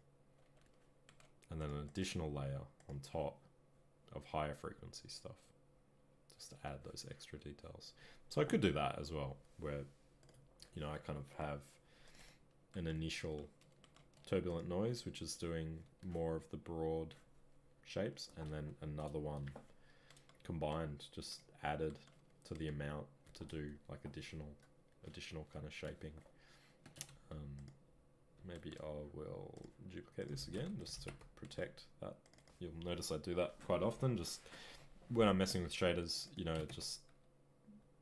Speaker 1: And then an additional layer on top of higher frequency stuff, just to add those extra details. So I could do that as well, where, you know, I kind of have an initial turbulent noise, which is doing more of the broad shapes, and then another one combined, just added to the amount to do like additional kind of shaping. Maybe I will duplicate this again just to protect that. You'll notice I do that quite often, just when I'm messing with shaders, you know, just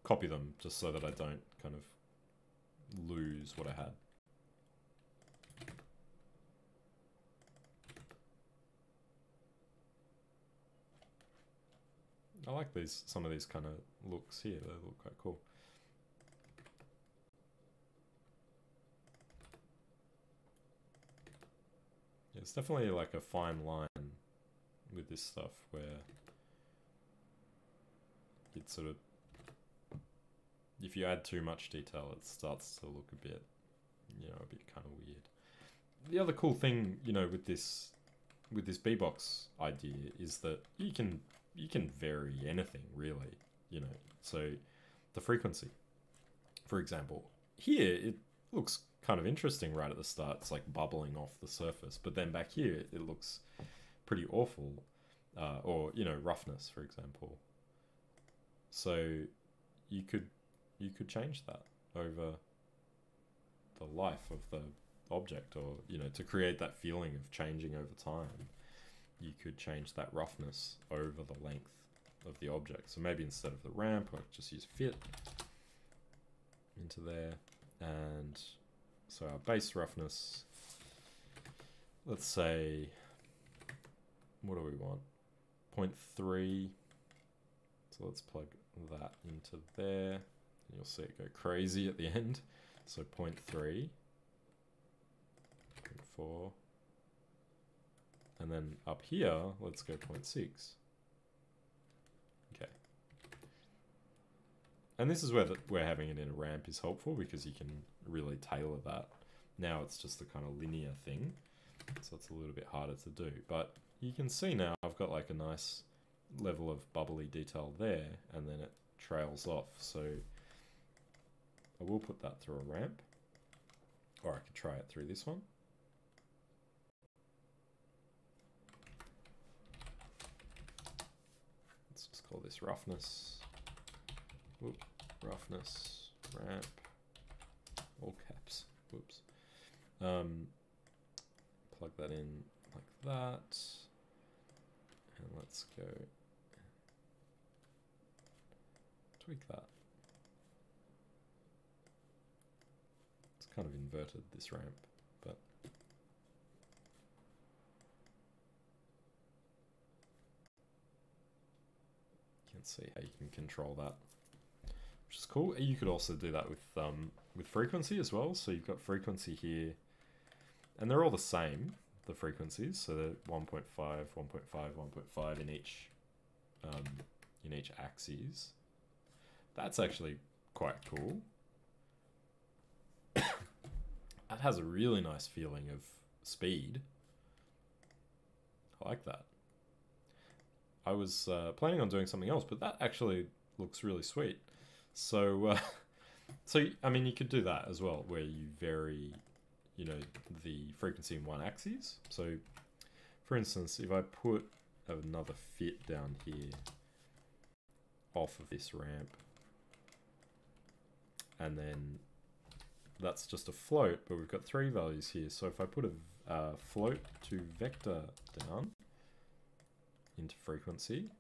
Speaker 1: copy them just so that I don't kind of lose what I had. I like some of these kind of looks here, they look quite cool. Yeah, it's definitely like a fine line with this stuff where it sort of, if you add too much detail, it starts to look a bit, you know, a bit kind of weird. The other cool thing, you know, with this B-box idea is that you can vary anything really, you know. So the frequency, for example, here it looks kind of interesting right at the start. It's like bubbling off the surface, but then back here it looks pretty awful, or, you know, roughness, for example. So you could change that over the life of the object, or, you know, to create that feeling of changing over time, you could change that roughness over the length of the object. So maybe instead of the ramp, I just use fit into there, and so our base roughness, let's say, what do we want? 0.3. So let's plug that into there. You'll see it go crazy at the end. So 0.3, 0.4, and then up here, let's go 0.6. Okay. And this is where having it in a ramp is helpful, because you can really tailor that. Now it's just a kind of linear thing, so it's a little bit harder to do. But you can see now I've got like a nice level of bubbly detail there, and then it trails off. So I will put that through a ramp, or I could try it through this one. Let's just call this roughness. Whoop, roughness, ramp, all caps. Whoops. Plug that in like that, and let's go tweak that. It's kind of inverted, this ramp, but you can see how you can control that, which is cool. You could also do that with frequency as well. So you've got frequency here, and they're all the same, the frequencies. So they're 1.5, 1.5, 1.5 in each in each axis. That's actually quite cool. That has a really nice feeling of speed. I like that. I was planning on doing something else, but that actually looks really sweet. So, so I mean, you could do that as well, where you vary, you know, the frequency in one axis. So, for instance, if I put another fit down here off of this ramp, and then that's just a float, but we've got 3 values here. So if I put a float to vector down into frequency,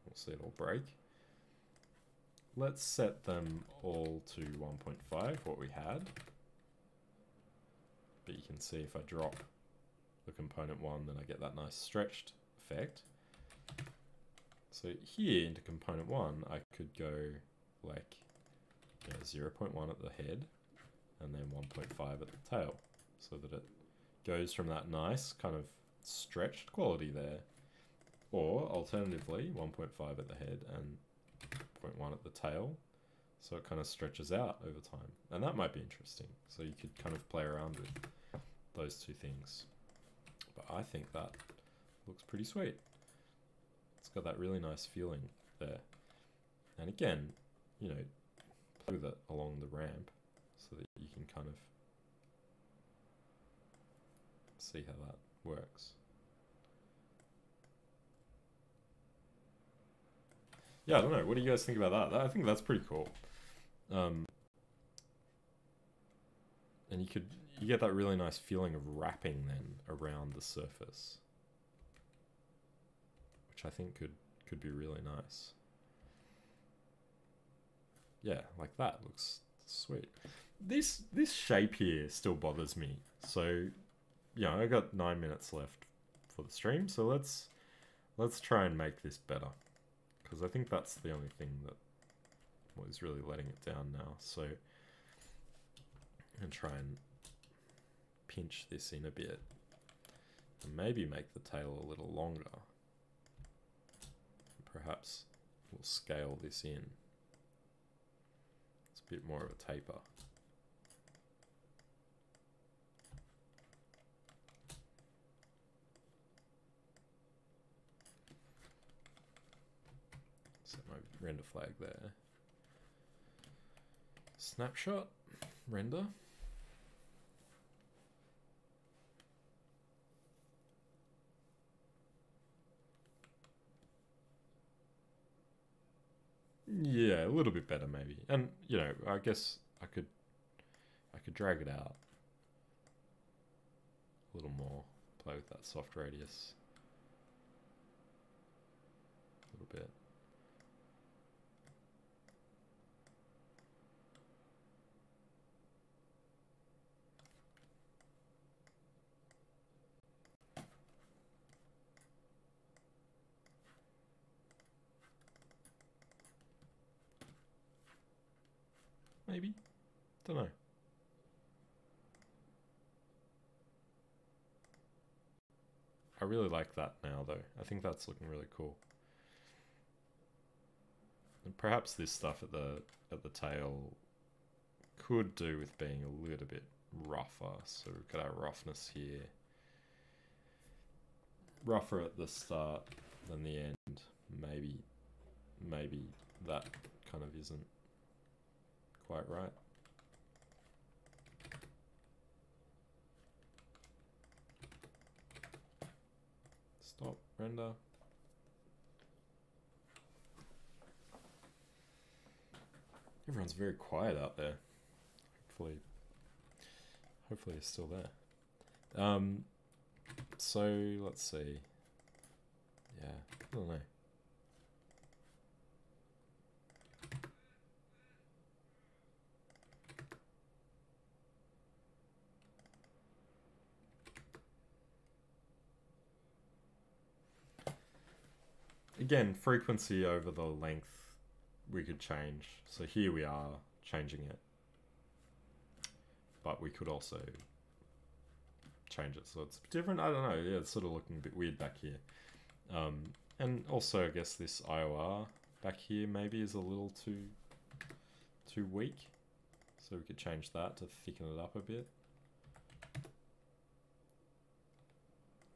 Speaker 1: we'll see it all break. Let's set them all to 1.5, what we had. But you can see if I drop the component 1, then I get that nice stretched effect. So here into component 1, I could go like 0.1 at the head and then 1.5 at the tail, so that it goes from that nice kind of stretched quality there, or alternatively 1.5 at the head and 0.1 at the tail, so it kind of stretches out over time. And that might be interesting, so you could kind of play around with those two things. But I think that looks pretty sweet. It's got that really nice feeling there. And again, you know, play with it along the ramp so that you can kind of see how that works. Yeah, I don't know. What do you guys think about that? I think that's pretty cool. And you get that really nice feeling of wrapping then around the surface, which I think could be really nice. Yeah, like that looks sweet. This shape here still bothers me. So, yeah, I got 9 minutes left for the stream, so let's try and make this better, because I think that's the only thing that was really letting it down now. So, and try and pinch this in a bit, and maybe make the tail a little longer. Perhaps we'll scale this in. It's a bit more of a taper. Set my render flag there. Snapshot, render. Yeah, a little bit better maybe. And, you know, I guess I could drag it out a little more, play with that soft radius a little bit. Maybe. Don't know. I really like that now, though. I think that's looking really cool. And perhaps this stuff at the tail could do with being a little bit rougher. So we've got our roughness here. Rougher at the start than the end. Maybe that kind of isn't quite right. Stop, render. Everyone's very quiet out there. Hopefully it's still there. So let's see. Yeah, I don't know. Again, frequency over the length we could change. So here we are changing it. But we could also change it so it's different. I don't know. Yeah, it's sort of looking a bit weird back here. And also, I guess this IOR back here maybe is a little too weak. So we could change that to thicken it up a bit.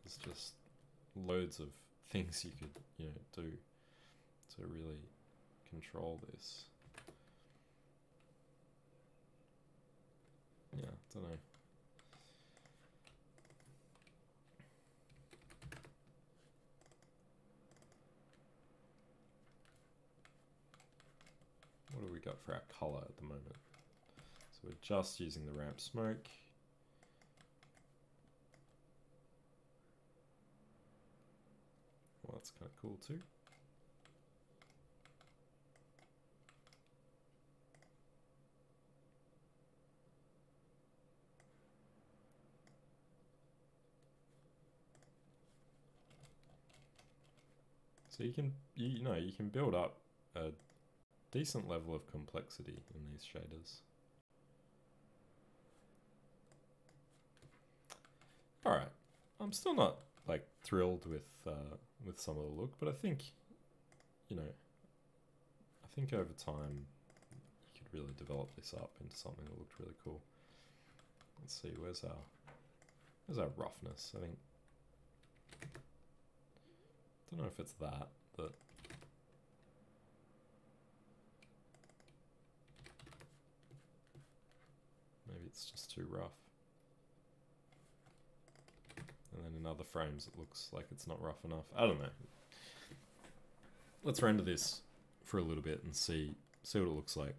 Speaker 1: There's just loads of things you could, you know, do to really control this. Yeah, I don't know. What do we got for our color at the moment? So we're just using the ramp smoke. Well, that's kind of cool too. So you can, you know, you can build up a decent level of complexity in these shaders. All right, I'm still not like thrilled with some of the look, but I think, you know, I think over time you could really develop this up into something that looked really cool. Let's see, where's our roughness? I think, don't know if it's that, but maybe it's just too rough. And then in other frames it looks like it's not rough enough. I don't know. Let's render this for a little bit and see what it looks like.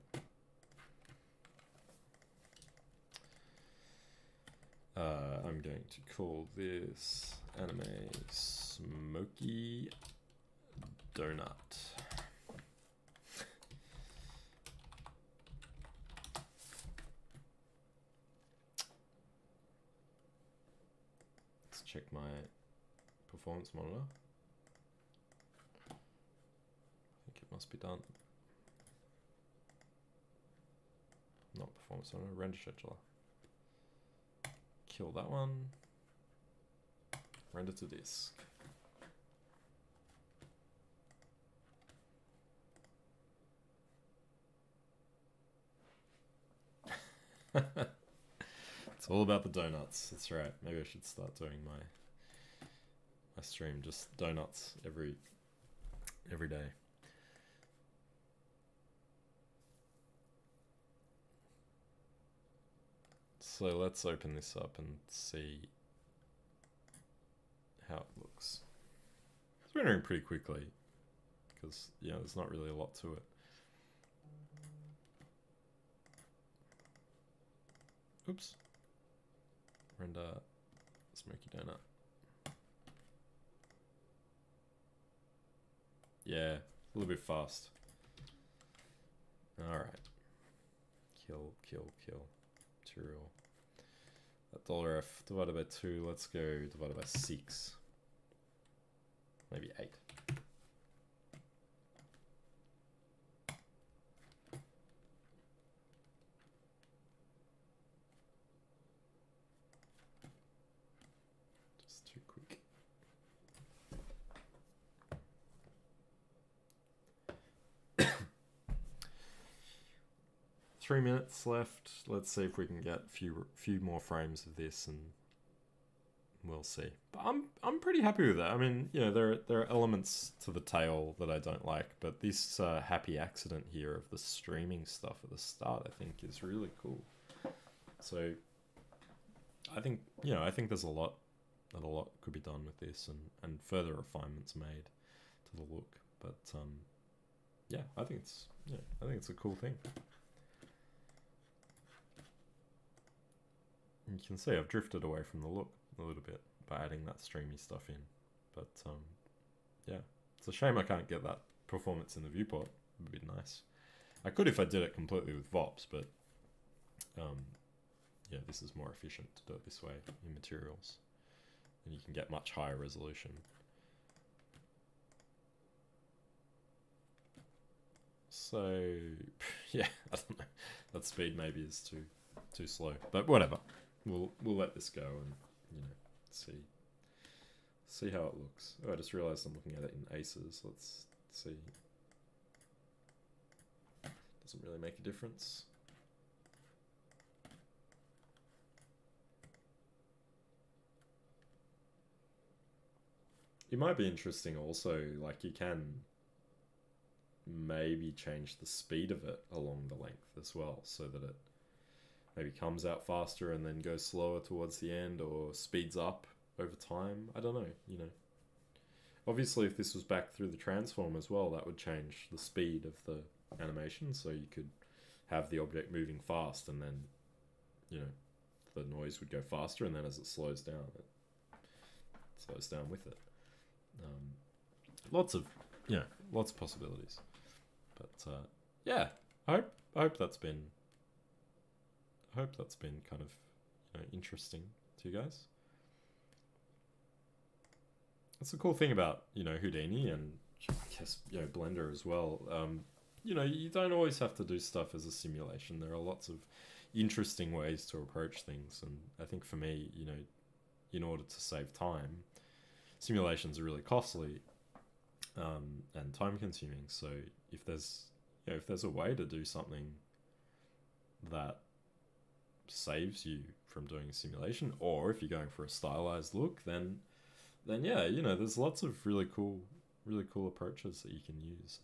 Speaker 1: I'm going to call this anime Smoky Donut. Let's check my performance monitor. I think it must be done. Not performance monitor, render scheduler. Kill that one. Render to disk. It's all about the donuts. That's right. Maybe I should start doing my stream just donuts every day. So let's open this up and see how it looks. It's rendering pretty quickly because, you know, there's not really a lot to it. Oops. Render Smoky Donut. Yeah, a little bit fast. Alright. Kill. Material. That $F divided by 2, let's go divided by 6. Maybe 8. Just too quick. 3 minutes left. Let's see if we can get a few more frames of this, and we'll see. But I'm pretty happy with that. I mean, you know, there are elements to the tail that I don't like, but this happy accident here of the streaming stuff at the start, I think, is really cool. So I think, you know, I think there's a lot could be done with this, and further refinements made to the look. But yeah, I think it's a cool thing. You can see I've drifted away from the look a little bit by adding that streamy stuff in. But yeah, it's a shame I can't get that performance in the viewport. It would be nice. I could if I did it completely with VOPs, but yeah, this is more efficient to do it this way in materials. And you can get much higher resolution. So yeah, I don't know. That speed maybe is too slow, but whatever. We'll let this go and, you know, see how it looks. Oh, I just realized I'm looking at it in aces. Let's see. Doesn't really make a difference. It might be interesting also, like you can maybe change the speed of it along the length as well, so that it maybe comes out faster and then goes slower towards the end, or speeds up over time. I don't know, you know. Obviously, if this was back through the transform as well, that would change the speed of the animation, so you could have the object moving fast, and then, you know, the noise would go faster, and then as it slows down, it slows down with it. Lots of possibilities. But yeah, I hope that's been kind of, you know, interesting to you guys. That's the cool thing about, you know, Houdini, and I guess, you know, Blender as well. You know, you don't always have to do stuff as a simulation. There are lots of interesting ways to approach things, and I think for me, you know, in order to save time, simulations are really costly and time consuming. So if there's, you know, if there's a way to do something that saves you from doing a simulation, or if you're going for a stylized look, then yeah, you know, there's lots of really cool approaches that you can use,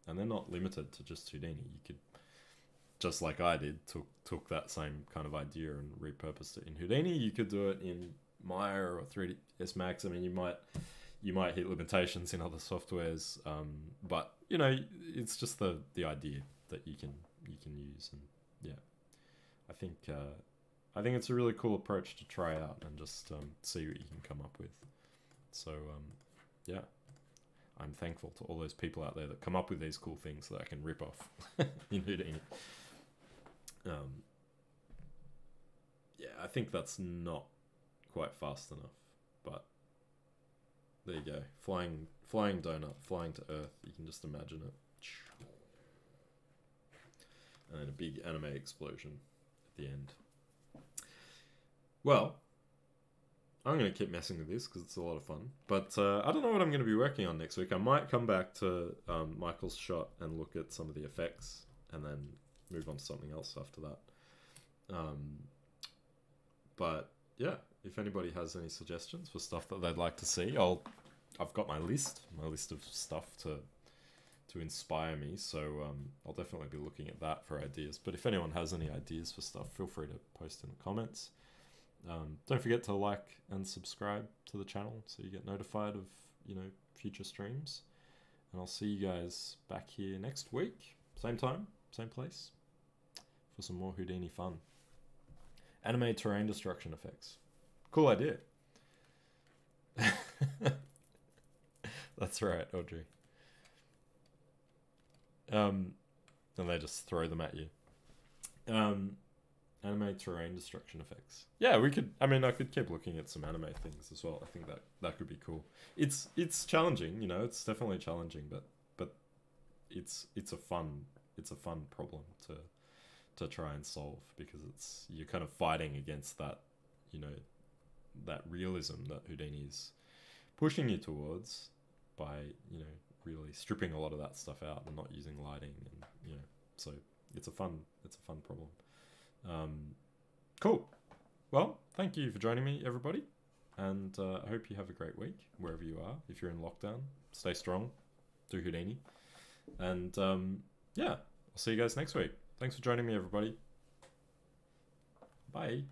Speaker 1: and they're not limited to just Houdini. You could, just like I did, took that same kind of idea and repurposed it in Houdini. You could do it in Maya or 3ds Max. I mean, you might hit limitations in other softwares, but you know, it's just the idea that you can use, and yeah, I think it's a really cool approach to try out and just see what you can come up with. So yeah, I'm thankful to all those people out there that come up with these cool things that I can rip off in Houdini. Yeah, I think that's not quite fast enough, but there you go. Flying donut, flying to Earth. You can just imagine it. And then a big anime explosion at the end. Well, I'm going to keep messing with this because it's a lot of fun. But I don't know what I'm going to be working on next week. I might come back to Michael's shot and look at some of the effects, and then move on to something else after that. But yeah, if anybody has any suggestions for stuff that they'd like to see, I've got my list of stuff to inspire me, so I'll definitely be looking at that for ideas. But if anyone has any ideas for stuff, feel free to post in the comments. Don't forget to like and subscribe to the channel so you get notified of, you know, future streams. And I'll see you guys back here next week, same time, same place, for some more Houdini fun. Anime terrain destruction effects. Cool idea. That's right, Audrey. And they just throw them at you. Anime terrain destruction effects. Yeah, we could. I mean, I could keep looking at some anime things as well. I think that could be cool. It's challenging, you know. It's definitely challenging, but it's a fun problem to try and solve, because you're kind of fighting against that, you know, that realism that Houdini's pushing you towards by, you know, really stripping a lot of that stuff out and not using lighting, and, you know, so it's a fun problem. Cool. Well, thank you for joining me, everybody, and I hope you have a great week wherever you are. If you're in lockdown, stay strong, do Houdini, and yeah, I'll see you guys next week. Thanks for joining me, everybody. Bye.